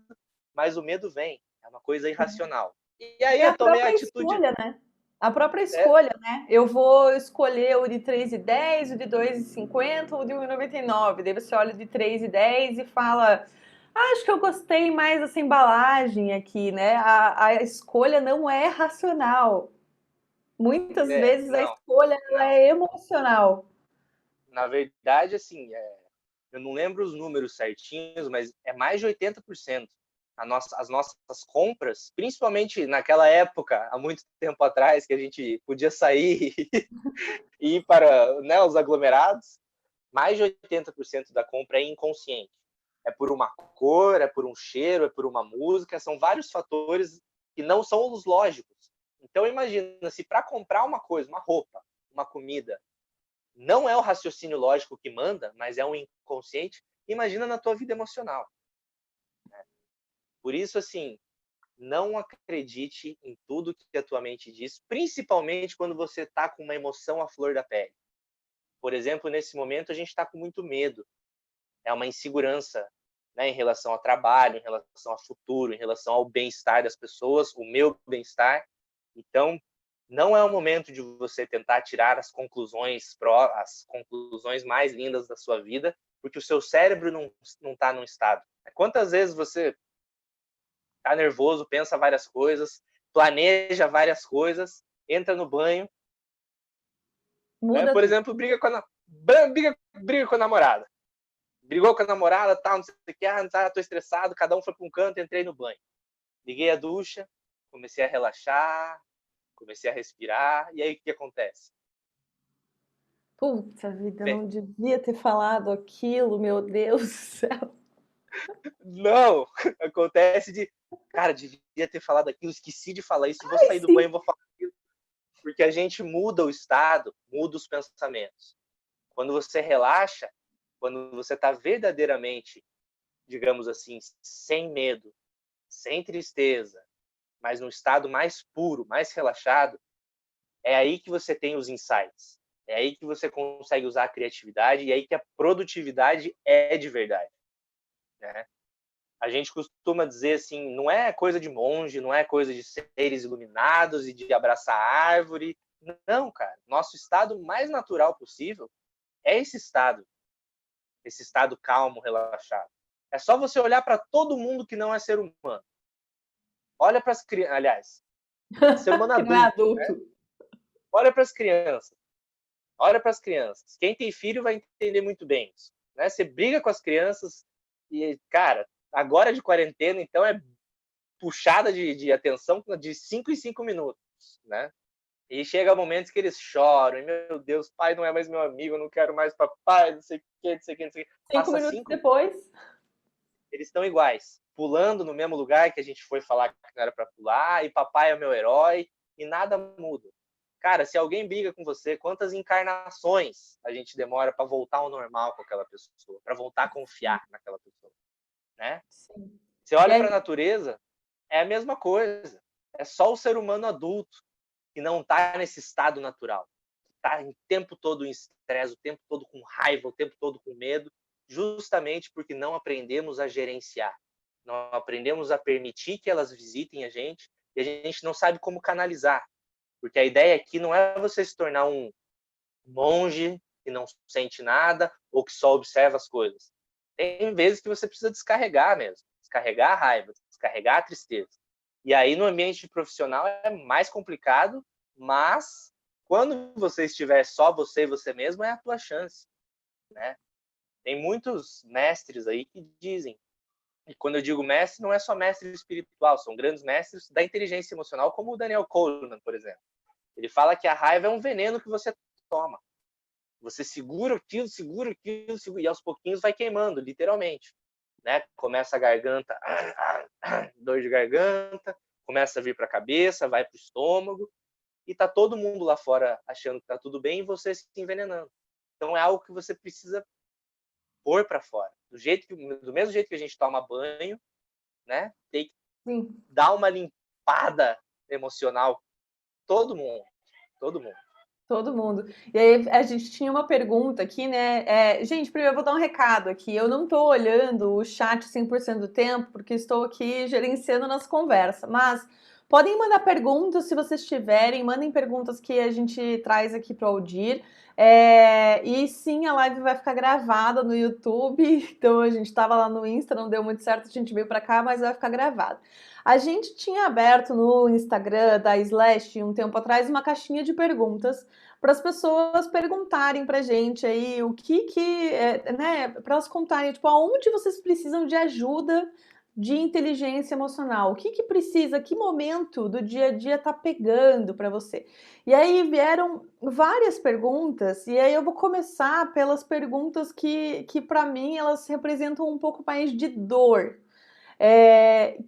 Mas o medo vem. É uma coisa irracional. E aí É eu a tomei a própria atitude. escolha, né? A própria É, escolha, né? Eu vou escolher o de 3,10, o de 2,50 ou o de 1,99. Daí você olha o de 3,10 e fala: acho que eu gostei mais dessa embalagem aqui, né? A escolha não é racional. Muitas vezes a não, escolha ela não. é emocional. Na verdade, assim, eu não lembro os números certinhos, mas é mais de 80%. As nossas compras, principalmente naquela época, há muito tempo atrás, que a gente podia sair e ir para, né, os aglomerados, mais de 80% da compra é inconsciente. É por uma cor, é por um cheiro, é por uma música, são vários fatores que não são os lógicos. Então imagina, se para comprar uma coisa, uma roupa, uma comida, não é o raciocínio lógico que manda, mas é um inconsciente, imagina na tua vida emocional. Por isso, assim, não acredite em tudo que a tua mente diz, principalmente quando você está com uma emoção à flor da pele. Por exemplo, nesse momento a gente está com muito medo, é uma insegurança, né, em relação ao trabalho, em relação ao futuro, em relação ao bem-estar das pessoas, o meu bem-estar. Então, não é o momento de você tentar tirar as conclusões mais lindas da sua vida, porque o seu cérebro não está num estado. Quantas vezes você está nervoso, pensa várias coisas, planeja várias coisas, entra no banho, né? Muda Por tudo. exemplo, briga com a namorada. Brigou com a namorada, tal, não sei o que, tô estressado, cada um foi para um canto, entrei no banho. Liguei a ducha, comecei a relaxar, comecei a respirar, e aí o que acontece? Puta vida, eu não devia ter falado aquilo, meu Deus do céu. Não! Acontece de, cara, devia ter falado aquilo, esqueci de falar isso, vou Ai, sair do sim. banho, vou falar aquilo. Porque a gente muda o estado, muda os pensamentos. Quando você relaxa, quando você está verdadeiramente, digamos assim, sem medo, sem tristeza, mas num estado mais puro, mais relaxado, é aí que você tem os insights. É aí que você consegue usar a criatividade e é aí que a produtividade é de verdade, né? A gente costuma dizer assim, não é coisa de monge, não é coisa de seres iluminados e de abraçar a árvore. Não, cara. Nosso estado mais natural possível é esse estado calmo, relaxado. É só você olhar para todo mundo que não é ser humano. Olha para as crianças, aliás, ser humano Que não é adulto, né? adulto. Olha para as crianças. Olha para as crianças. Quem tem filho vai entender muito bem isso, né? Você briga com as crianças e, cara, agora de quarentena, então é puxada de atenção de 5 em 5 minutos, né? E chega momentos que eles choram, e, meu Deus, pai não é mais meu amigo, eu não quero mais papai, não sei o que, não sei o que, não sei o que. 5 Passa minutos 5, depois, eles estão iguais, pulando no mesmo lugar que a gente foi falar que não era para pular, e papai é meu herói, e nada muda. Cara, se alguém briga com você, quantas encarnações a gente demora para voltar ao normal com aquela pessoa, para voltar a confiar naquela pessoa, né? sim. Você E olha para a aí, natureza, é a mesma coisa. É só o ser humano adulto que não está nesse estado natural. Está o tempo todo em estresse, o tempo todo com raiva, o tempo todo com medo. justamente porque não aprendemos a gerenciar, não aprendemos a permitir que elas visitem a gente e a gente não sabe como canalizar, porque a ideia aqui não é você se tornar um monge que não sente nada ou que só observa as coisas. Tem vezes que você precisa descarregar mesmo, descarregar a raiva, descarregar a tristeza. E aí no ambiente profissional é mais complicado, mas quando você estiver só você e você mesmo, é a tua chance, né? Tem muitos mestres aí que dizem, e quando eu digo mestre, não é só mestre espiritual, são grandes mestres da inteligência emocional, como o Daniel Kahneman, por exemplo. Ele fala que a raiva é um veneno que você toma. Você segura aquilo, e aos pouquinhos vai queimando, literalmente. Né? Começa a garganta, dor de garganta, começa a vir para a cabeça, vai para o estômago, e tá todo mundo lá fora achando que tá tudo bem e você se envenenando. Então é algo que você precisa pôr para fora. Do mesmo jeito que a gente toma banho, né? Tem que Sim. dar uma limpada emocional. Todo mundo, todo mundo. Todo mundo. E aí a gente tinha uma pergunta aqui, né? Gente, primeiro eu vou dar um recado aqui. Eu não estou olhando o chat 100% do tempo, porque estou aqui gerenciando nossa conversa. Mas podem mandar perguntas se vocês tiverem. Mandem perguntas que a gente traz aqui para o Aldir. E sim, a live vai ficar gravada no YouTube. Então a gente estava lá no Insta, não deu muito certo, a gente veio para cá, mas vai ficar gravado. A gente tinha aberto no Instagram da Slash um tempo atrás uma caixinha de perguntas para as pessoas perguntarem para a gente aí o né, para elas contarem, tipo, aonde vocês precisam de ajuda de inteligência emocional, o que precisa, que momento do dia a dia tá pegando para você. E aí vieram várias perguntas, e aí eu vou começar pelas perguntas que para mim elas representam um pouco mais de dor,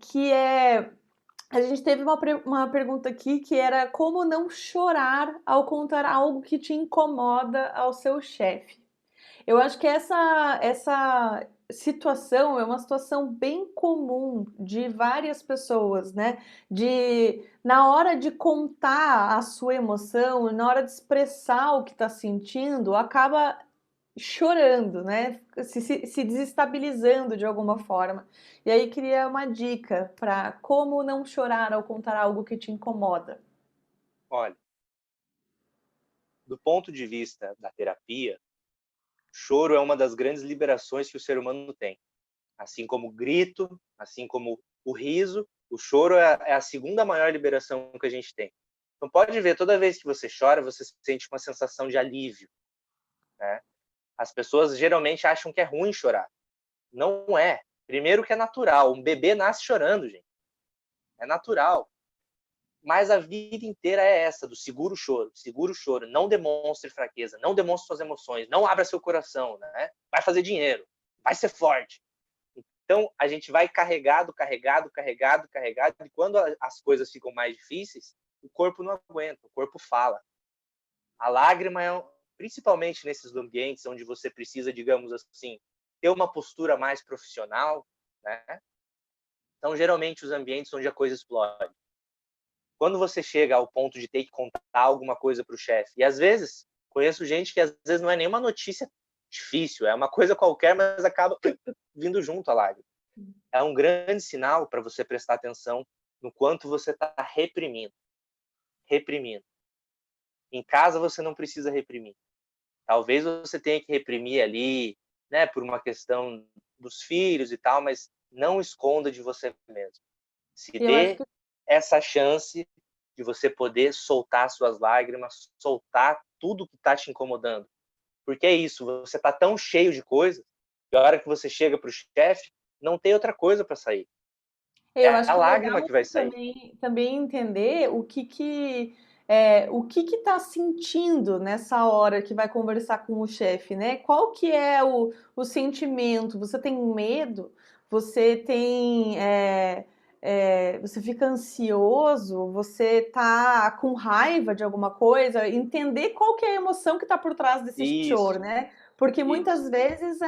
que é a gente teve uma pergunta aqui que era como não chorar ao contar algo que te incomoda ao seu chefe. Eu acho que essa situação é uma situação bem comum de várias pessoas, né? De na hora de contar a sua emoção, na hora de expressar o que está sentindo, acaba chorando, né? Se desestabilizando de alguma forma. E aí queria uma dica para como não chorar ao contar algo que te incomoda. Olha, do ponto de vista da terapia, choro é uma das grandes liberações que o ser humano tem. Assim como o grito, assim como o riso, o choro é a segunda maior liberação que a gente tem. Então pode ver, toda vez que você chora, você sente uma sensação de alívio, né? As pessoas geralmente acham que é ruim chorar. Não é. Primeiro que é natural. Um bebê nasce chorando, gente. É natural. Mas a vida inteira é essa, do segura o choro. Segura o choro. Não demonstre fraqueza. Não demonstre suas emoções. Não abra seu coração, né? Vai fazer dinheiro. Vai ser forte. Então, a gente vai carregado. E quando as coisas ficam mais difíceis, o corpo não aguenta. O corpo fala. A lágrima principalmente nesses ambientes onde você precisa, digamos assim, ter uma postura mais profissional, né? São geralmente os ambientes onde a coisa explode. Quando você chega ao ponto de ter que contar alguma coisa para o chefe, e às vezes, conheço gente que às vezes não é nenhuma notícia difícil, é uma coisa qualquer, mas acaba vindo junto a lágrima. É um grande sinal para você prestar atenção no quanto você está reprimindo. Reprimindo. Em casa você não precisa reprimir. Talvez você tenha que reprimir ali, né, por uma questão dos filhos e tal, mas não esconda de você mesmo. Se Eu acho dê que essa chance de você poder soltar suas lágrimas, soltar tudo que está te incomodando. Porque é isso, você está tão cheio de coisas, que a hora que você chega para o chefe, não tem outra coisa para sair. Eu É acho a que é lágrima legal que vai sair. também entender o que está sentindo nessa hora que vai conversar com o chefe, né? Qual que é o sentimento? Você tem medo? Você você fica ansioso? Você tá com raiva de alguma coisa? Entender qual que é a emoção que está por trás desse choro, Isso, né? Porque isso. muitas vezes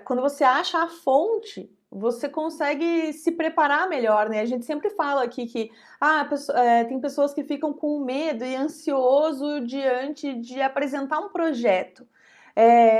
quando você acha a fonte, você consegue se preparar melhor, né? A gente sempre fala aqui que tem pessoas que ficam com medo e ansioso diante de apresentar um projeto.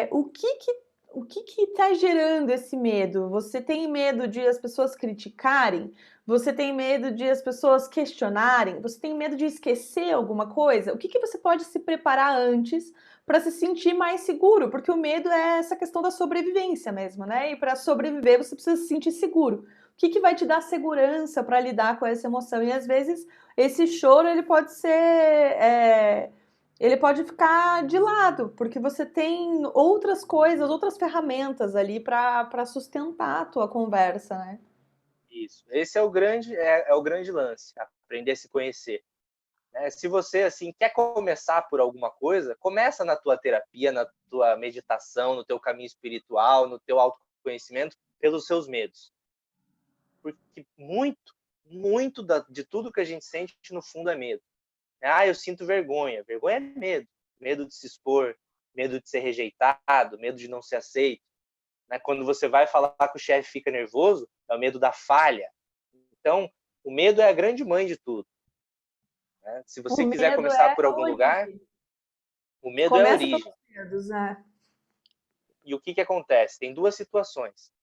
O que está gerando esse medo? Você tem medo de as pessoas criticarem? Você tem medo de as pessoas questionarem? Você tem medo de esquecer alguma coisa? O que você pode se preparar antes para se sentir mais seguro? Porque o medo é essa questão da sobrevivência mesmo, né? E para sobreviver você precisa se sentir seguro. O que vai te dar segurança para lidar com essa emoção? E às vezes esse choro ele pode ficar de lado, porque você tem outras coisas, outras ferramentas ali para sustentar a tua conversa, né? Isso. Esse é o grande lance, aprender a se conhecer. Né? Se você assim quer começar por alguma coisa, começa na tua terapia, na tua meditação, no teu caminho espiritual, no teu autoconhecimento, pelos seus medos. Porque muito de tudo que a gente sente, no fundo, é medo. Eu sinto vergonha. Vergonha é medo. Medo de se expor, medo de ser rejeitado, medo de não ser aceito. Né? Quando você vai falar com o chefe e fica nervoso, é o medo da falha. Então, o medo é a grande mãe de tudo. Né? Se O você quiser medo começar é por a algum lugar, origem. o medo é a Começa pelos origem. medos, né? E o que acontece? Tem duas situações.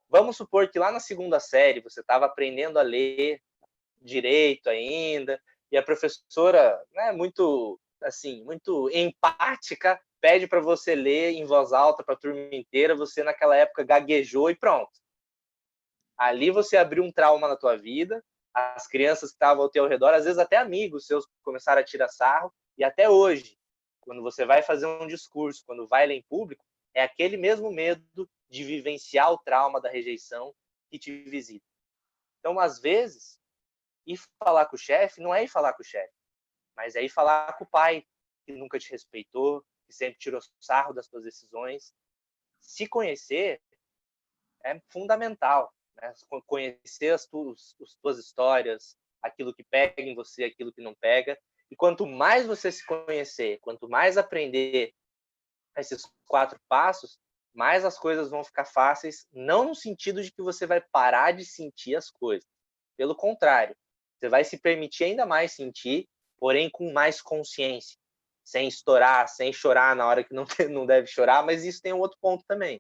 Vamos supor que lá na segunda série você estava aprendendo a ler direito ainda, e a professora, né, muito assim, muito empática, pede para você ler em voz alta para a turma inteira, você naquela época gaguejou e pronto. Ali você abriu um trauma na tua vida, as crianças que estavam ao teu redor, às vezes até amigos seus começaram a tirar sarro, e até hoje, quando você vai fazer um discurso, quando vai ler em público, é aquele mesmo medo de vivenciar o trauma da rejeição que te visita. Então, às vezes, ir falar com o chefe não é ir falar com o chefe, mas é ir falar com o pai, que nunca te respeitou, que sempre tirou sarro das tuas decisões. Se conhecer é fundamental, né? Conhecer as tuas histórias, aquilo que pega em você, aquilo que não pega. E quanto mais você se conhecer, quanto mais aprender esses 4 passos, mais as coisas vão ficar fáceis, não no sentido de que você vai parar de sentir as coisas. Pelo contrário, você vai se permitir ainda mais sentir, porém com mais consciência, sem estourar, sem chorar na hora que não deve chorar, mas isso tem um outro ponto também.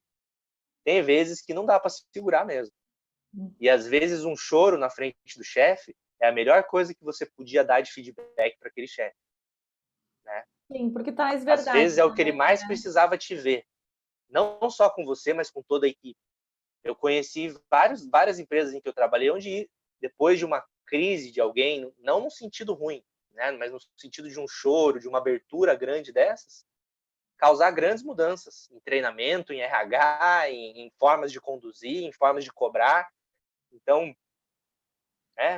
Tem vezes que não dá para segurar mesmo. E às vezes um choro na frente do chefe é a melhor coisa que você podia dar de feedback para aquele chefe, né? Sim, porque traz Às verdade vezes é o que ele também, mais né? precisava te ver, não só com você, mas com toda a equipe. Eu conheci várias empresas em que eu trabalhei onde, depois de uma crise de alguém, não no sentido ruim, né, mas no sentido de um choro, de uma abertura grande dessas, causar grandes mudanças em treinamento, em RH, em formas de conduzir, em formas de cobrar. Então,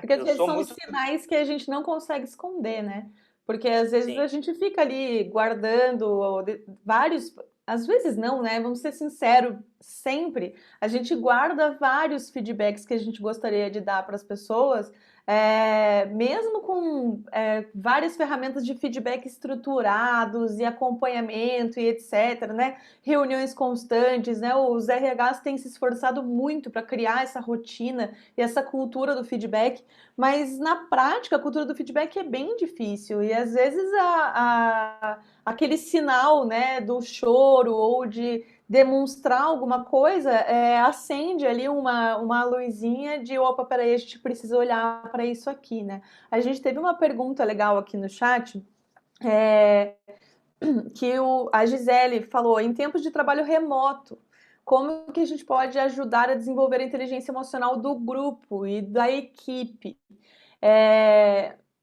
Porque às eu vezes sou são os muito... sinais que a gente não consegue esconder, né? Porque às vezes Sim, a gente fica ali guardando vários, às vezes não, né? Vamos ser sinceros, sempre a gente guarda vários feedbacks que a gente gostaria de dar para as pessoas, mesmo com várias ferramentas de feedback estruturados e acompanhamento e etc, né? Reuniões constantes, né? Os RHs têm se esforçado muito para criar essa rotina e essa cultura do feedback, mas na prática a cultura do feedback é bem difícil e às vezes aquele sinal, né, do choro ou de demonstrar alguma coisa acende ali uma luzinha de opa, peraí, a gente precisa olhar para isso aqui, né? A gente teve uma pergunta legal aqui no chat, é, que a Gisele falou, em tempos de trabalho remoto, como que a gente pode ajudar a desenvolver a inteligência emocional do grupo e da equipe?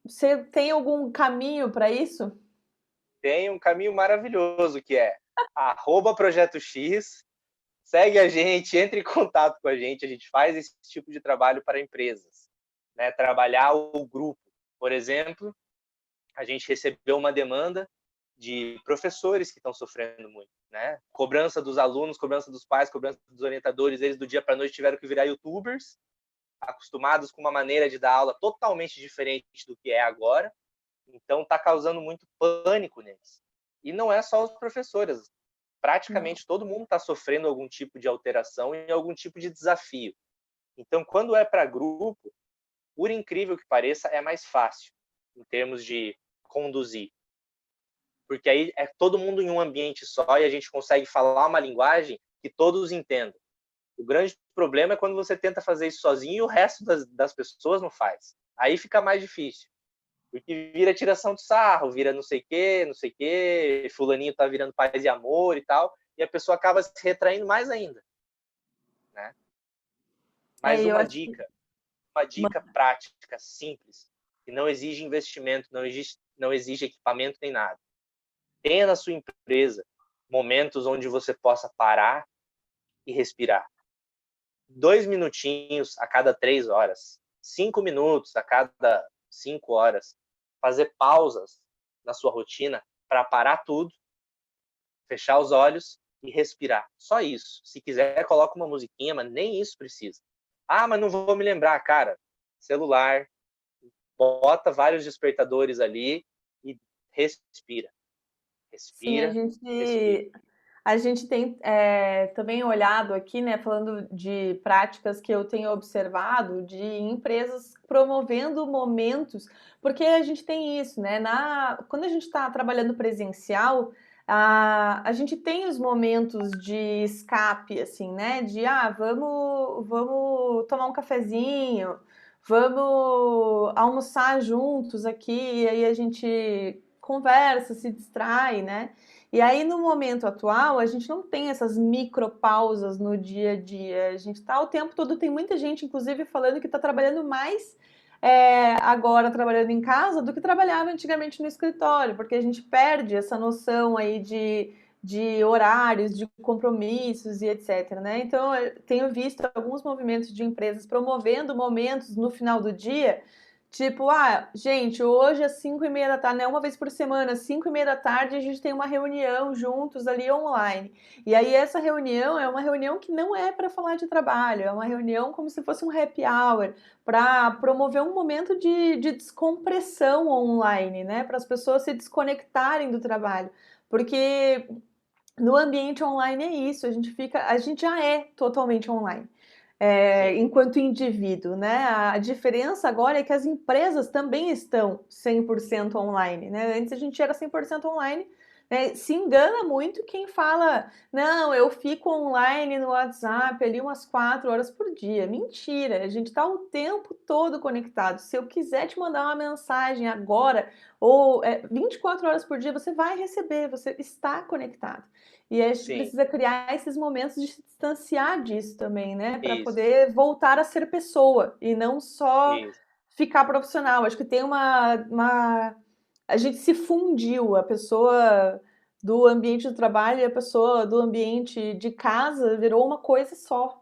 Você tem algum caminho para isso? tem um caminho maravilhoso que é @Projeto X, segue a gente, entre em contato com a gente faz esse tipo de trabalho para empresas, né? Trabalhar o grupo. Por exemplo, a gente recebeu uma demanda de professores que estão sofrendo muito, né? Cobrança dos alunos, cobrança dos pais, cobrança dos orientadores, eles do dia para a noite tiveram que virar youtubers, acostumados com uma maneira de dar aula totalmente diferente do que é agora, então está causando muito pânico neles. E não é só os professores, Não. praticamente todo mundo está sofrendo algum tipo de alteração e algum tipo de desafio. Então, quando é para grupo, por incrível que pareça, é mais fácil em termos de conduzir. porque aí é todo mundo em um ambiente só e a gente consegue falar uma linguagem que todos entendam. O grande problema é quando você tenta fazer isso sozinho e o resto das pessoas não faz. Aí fica mais difícil. Porque vira tiração de sarro, vira não sei o quê, fulaninho tá virando paz e amor e tal, e a pessoa acaba se retraindo mais ainda, né? Mas Eu acho que uma dica prática, simples, que não exige investimento, não exige equipamento nem nada. Tenha na sua empresa momentos onde você possa parar e respirar. 2 minutinhos a cada 3 horas, 5 minutos a cada 5 horas, fazer pausas na sua rotina para parar tudo, fechar os olhos e respirar. Só isso. Se quiser, coloca uma musiquinha, mas nem isso precisa. Ah, mas não vou me lembrar, cara. Celular, bota vários despertadores ali e respira. sim, Respira, respira. a gente tem também olhado aqui, né, falando de práticas que eu tenho observado de empresas promovendo momentos, porque a gente tem isso, né? Quando a gente está trabalhando presencial, a gente tem os momentos de escape, assim, né? De vamos tomar um cafezinho, vamos almoçar juntos aqui, e aí a gente conversa, se distrai, né? E aí, no momento atual, a gente não tem essas micropausas no dia a dia. A gente está o tempo todo, tem muita gente, inclusive, falando que está trabalhando mais agora trabalhando em casa do que trabalhava antigamente no escritório, porque a gente perde essa noção aí de horários, de compromissos e etc. Né? Então, eu tenho visto alguns movimentos de empresas promovendo momentos no final do dia. Tipo, gente, hoje às 5h30 da tarde, né? Uma vez por semana, às 5h30 da tarde, a gente tem uma reunião juntos ali online. E aí, essa reunião é uma reunião que não é para falar de trabalho, é uma reunião como se fosse um happy hour, para promover um momento de descompressão online, né? Para as pessoas se desconectarem do trabalho. Porque no ambiente online é isso, a gente já é totalmente online Sim, enquanto indivíduo, né? A diferença agora é que as empresas também estão 100% online, né? Antes a gente era 100% online, né? Se engana muito quem fala, não, eu fico online no WhatsApp ali umas 4 horas por dia. Mentira, a gente está o tempo todo conectado. Se eu quiser te mandar uma mensagem agora, ou 24 horas por dia, você vai receber, você está conectado. E a gente sim, precisa criar esses momentos de se distanciar disso também, né? Para isso, poder voltar a ser pessoa e não só isso. ficar profissional. Acho que tem uma. A gente se fundiu, a pessoa do ambiente do trabalho e a pessoa do ambiente de casa virou uma coisa só.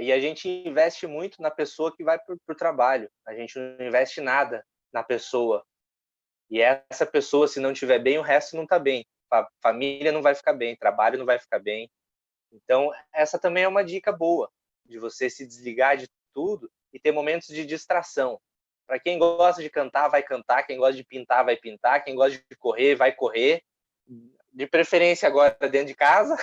E a gente investe muito na pessoa que vai para o trabalho. A gente não investe nada na pessoa. E essa pessoa, se não estiver bem, o resto não está bem. A família não vai ficar bem, trabalho não vai ficar bem. Então, essa também é uma dica boa, de você se desligar de tudo e ter momentos de distração. Para quem gosta de cantar, vai cantar. Quem gosta de pintar, vai pintar. Quem gosta de correr, vai correr. De preferência agora dentro de casa.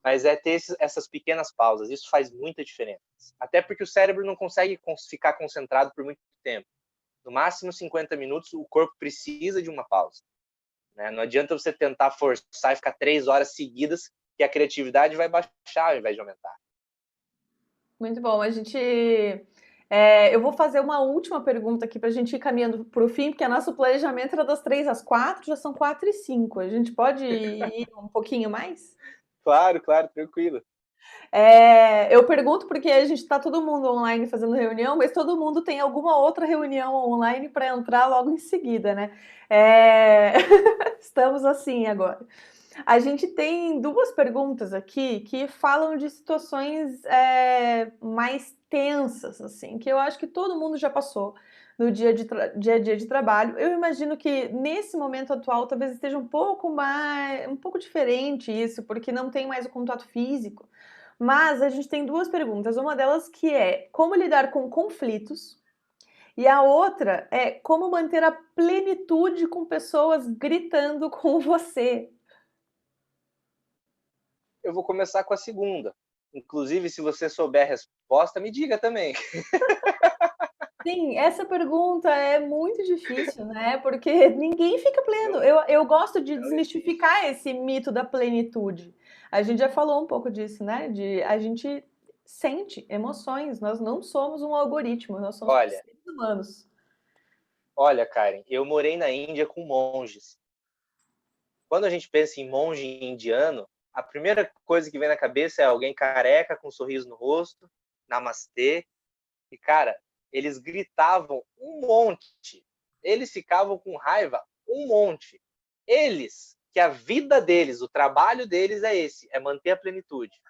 Mas é ter essas pequenas pausas. Isso faz muita diferença. Até porque o cérebro não consegue ficar concentrado por muito tempo. No máximo 50 minutos, o corpo precisa de uma pausa. Né? Não adianta você tentar forçar e ficar 3 horas seguidas, que a criatividade vai baixar ao invés de aumentar. Muito bom. Eu vou fazer uma última pergunta aqui para a gente ir caminhando para o fim, porque nosso planejamento era das 3 às 4, já são 4h05. A gente pode ir um pouquinho mais? Claro, claro, tranquilo. Eu pergunto porque a gente está todo mundo online fazendo reunião, mas todo mundo tem alguma outra reunião online para entrar logo em seguida, né? É, Estamos assim agora. A gente tem duas perguntas aqui que falam de situações mais tensas, assim, que eu acho que todo mundo já passou no dia a dia de trabalho. Eu imagino que nesse momento atual talvez esteja um pouco diferente isso, porque não tem mais o contato físico. Mas a gente tem duas perguntas. Uma delas que é como lidar com conflitos, e a outra é como manter a plenitude com pessoas gritando com você. Eu vou começar com a segunda. Inclusive, se você souber a resposta, me diga também. Sim, essa pergunta é muito difícil, né? Porque ninguém fica pleno. Não, Eu gosto de não existe. desmistificar esse mito da plenitude. A gente já falou um pouco disso, né? De a gente sente emoções, nós não somos um algoritmo, nós somos Olha, seres humanos. olha, Karen, eu morei na Índia com monges. Quando a gente pensa em monge indiano, a primeira coisa que vem na cabeça é alguém careca com um sorriso no rosto, namastê. E, cara, eles gritavam um monte. Eles ficavam com raiva um monte. Eles, que a vida deles, o trabalho deles é esse, é manter a plenitude.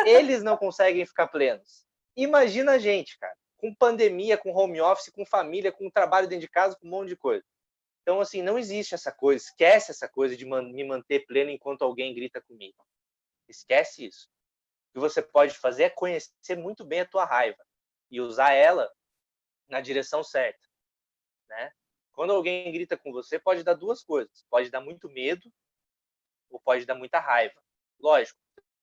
Eles não conseguem ficar plenos. Imagina a gente, cara, com pandemia, com home office, com família, com trabalho dentro de casa, com um monte de coisa. Então, assim, não existe essa coisa, esquece essa coisa de me manter pleno enquanto alguém grita comigo. Esquece isso. O que você pode fazer é conhecer muito bem a tua raiva e usar ela na direção certa, né? Quando alguém grita com você, pode dar duas coisas. Pode dar muito medo ou pode dar muita raiva. Lógico,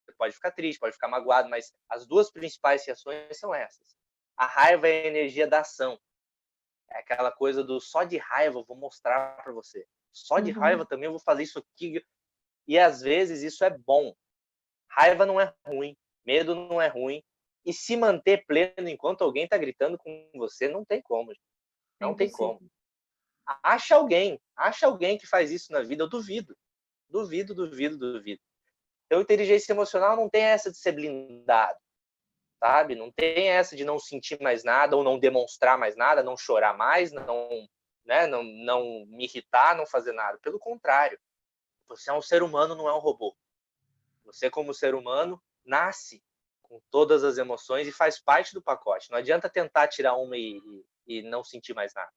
você pode ficar triste, pode ficar magoado, mas as duas principais reações são essas. A raiva é a energia da ação. É aquela coisa do só de raiva eu vou mostrar para você. Só de raiva Uhum, também eu vou fazer isso aqui. E às vezes isso é bom. Raiva não é ruim, medo não é ruim. E se manter pleno enquanto alguém está gritando com você, não tem como. é Não tem como. impossível. Acha alguém que faz isso na vida, eu duvido. Duvido, duvido, duvido. Então, inteligência emocional não tem essa de ser blindado, sabe? Não tem essa de não sentir mais nada ou não demonstrar mais nada, não chorar mais, não me irritar, não fazer nada. Pelo contrário, você é um ser humano, não é um robô. Você, como ser humano, nasce com todas as emoções e faz parte do pacote. Não adianta tentar tirar uma e não sentir mais nada.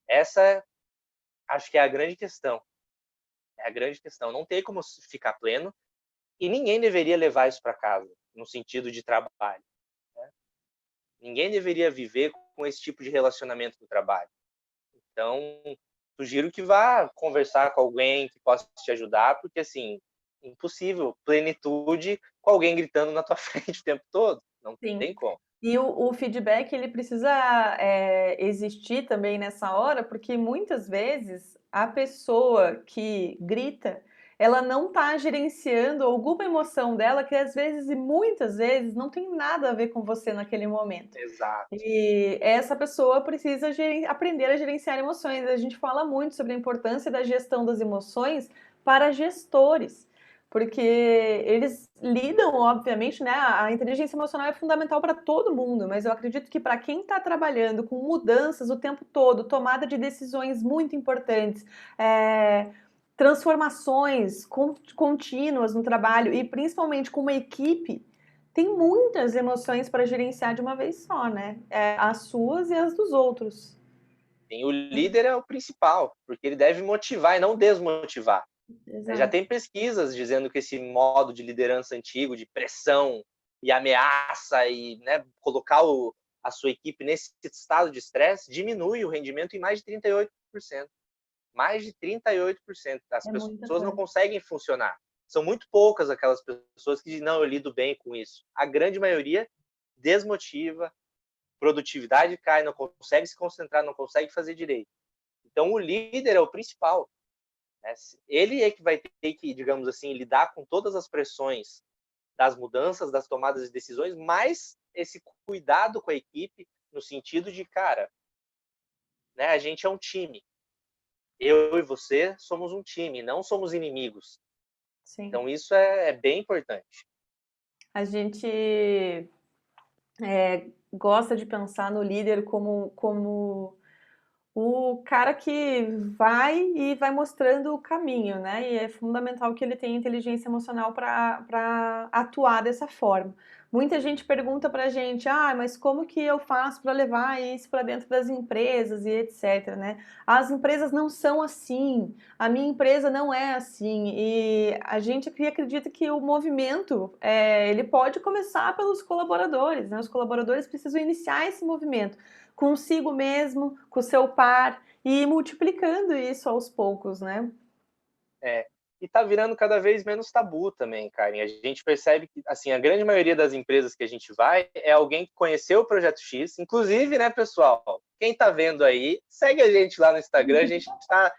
Essa, acho que é a grande questão. É a grande questão. Não tem como ficar pleno e ninguém deveria levar isso para casa, no sentido de trabalho. Né? Ninguém deveria viver com esse tipo de relacionamento no trabalho. Então, sugiro que vá conversar com alguém que possa te ajudar, porque, assim, impossível plenitude com alguém gritando na tua frente o tempo todo. Não Sim. tem como. E o feedback ele precisa, existir também nessa hora, porque muitas vezes a pessoa que grita, ela não está gerenciando alguma emoção dela que às vezes e muitas vezes não tem nada a ver com você naquele momento. Exato. E essa pessoa precisa aprender a gerenciar emoções. A gente fala muito sobre a importância da gestão das emoções para gestores, porque eles lidam, obviamente, né? A inteligência emocional é fundamental para todo mundo, mas eu acredito que para quem está trabalhando com mudanças o tempo todo, tomada de decisões muito importantes, transformações contínuas no trabalho e principalmente com uma equipe tem muitas emoções para gerenciar de uma vez só, né? As suas e as dos outros. Sim, o líder é o principal, porque ele deve motivar e não desmotivar. Já Exato. tem pesquisas dizendo que esse modo de liderança antigo, de pressão e ameaça e, né, colocar a sua equipe nesse estado de estresse diminui o rendimento em mais de 38%. Mais de 38%. As É muita pessoas não coisa. conseguem funcionar. São muito poucas aquelas pessoas que dizem, não, eu lido bem com isso. A grande maioria desmotiva, produtividade cai, não consegue se concentrar, não consegue fazer direito. Então, o líder é o principal. Né? Ele é que vai ter que, digamos assim, lidar com todas as pressões das mudanças, das tomadas de decisões, mas esse cuidado com a equipe no sentido de, cara, né, a gente é um time. Eu e você somos um time, não somos inimigos. Sim. Então, isso é bem importante. A gente gosta de pensar no líder como o cara que vai mostrando o caminho, né? E é fundamental que ele tenha inteligência emocional para atuar dessa forma. Muita gente pergunta para a gente, mas como que eu faço para levar isso para dentro das empresas e etc, né? As empresas não são assim, a minha empresa não é assim, e a gente aqui acredita que o movimento, ele pode começar pelos colaboradores, né? Os colaboradores precisam iniciar esse movimento consigo mesmo, com o seu par e multiplicando isso aos poucos, né? E tá virando cada vez menos tabu também, Karen. A gente percebe que, assim, a grande maioria das empresas que a gente vai é alguém que conheceu o Projeto X. Inclusive, né, pessoal? Quem tá vendo aí, segue a gente lá no Instagram. A gente tá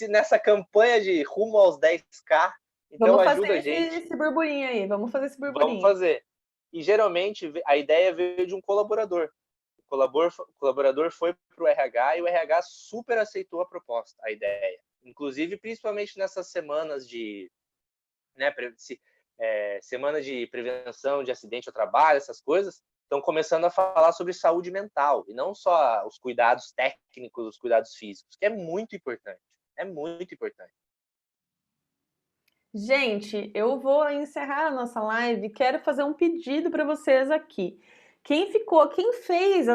nessa campanha de rumo aos 10K. Então, Vamos ajuda fazer a esse, gente. esse burburinho aí, vamos fazer esse Vamos burburinho. fazer. E, geralmente, a ideia veio de um colaborador. O colaborador foi para o RH e o RH super aceitou a proposta, a ideia. Inclusive, principalmente nessas semanas de, né, semana de prevenção de acidente ao trabalho, essas coisas, estão começando a falar sobre saúde mental, e não só os cuidados técnicos, os cuidados físicos, que é muito importante. É muito importante. Gente, eu vou encerrar a nossa live e quero fazer um pedido para vocês aqui. Quem fez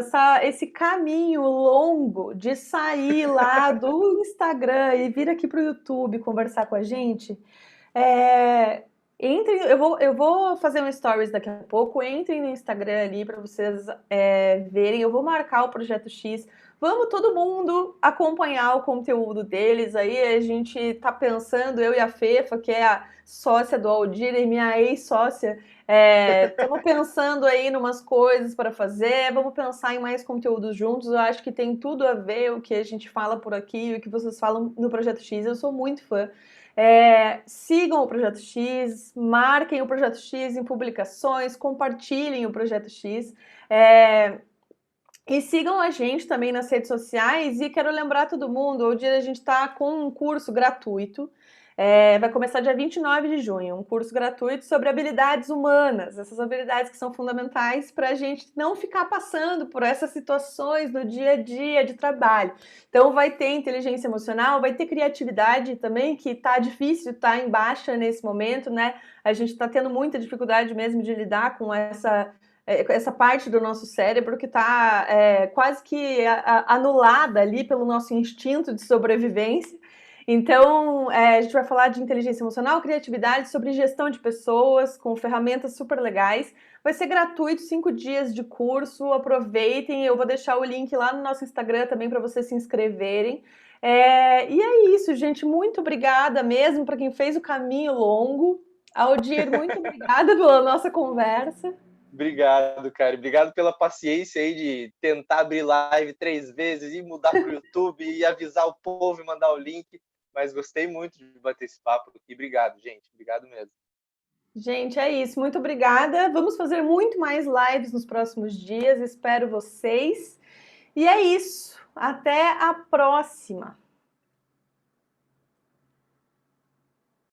esse caminho longo de sair lá do Instagram e vir aqui para o YouTube conversar com a gente, eu vou fazer um stories daqui a pouco. Entrem no Instagram ali para vocês verem. Eu vou marcar o Projeto X. Vamos todo mundo acompanhar o conteúdo deles. Aí a gente tá pensando, eu e a Fefa, que é a sócia do Aldir e minha ex-sócia, estamos pensando aí em umas coisas para fazer. Vamos pensar em mais conteúdos juntos. Eu acho que tem tudo a ver o que a gente fala por aqui e o que vocês falam no Projeto X. Eu sou muito fã. Sigam o Projeto X, marquem o Projeto X em publicações, compartilhem o Projeto X. E sigam a gente também nas redes sociais. E quero lembrar todo mundo, hoje a gente está com um curso gratuito. Vai começar dia 29 de junho, um curso gratuito sobre habilidades humanas, essas habilidades que são fundamentais para a gente não ficar passando por essas situações no dia a dia de trabalho. Então vai ter inteligência emocional, vai ter criatividade também, que está difícil, está em baixa nesse momento, né? A gente está tendo muita dificuldade mesmo de lidar com essa parte do nosso cérebro que está quase que anulada ali pelo nosso instinto de sobrevivência. Então, a gente vai falar de inteligência emocional, criatividade, sobre gestão de pessoas, com ferramentas super legais. Vai ser gratuito, 5 dias de curso, aproveitem. Eu vou deixar o link lá no nosso Instagram também para vocês se inscreverem. E é isso, gente. Muito obrigada mesmo para quem fez o caminho longo. Aldir, muito obrigada pela nossa conversa. Obrigado, cara. Obrigado pela paciência aí de tentar abrir live 3 vezes e mudar para o YouTube e avisar o povo e mandar o link. Mas gostei muito de bater esse papo aqui. Obrigado, gente. Obrigado mesmo. Gente, é isso. Muito obrigada. Vamos fazer muito mais lives nos próximos dias. Espero vocês. E é isso. Até a próxima.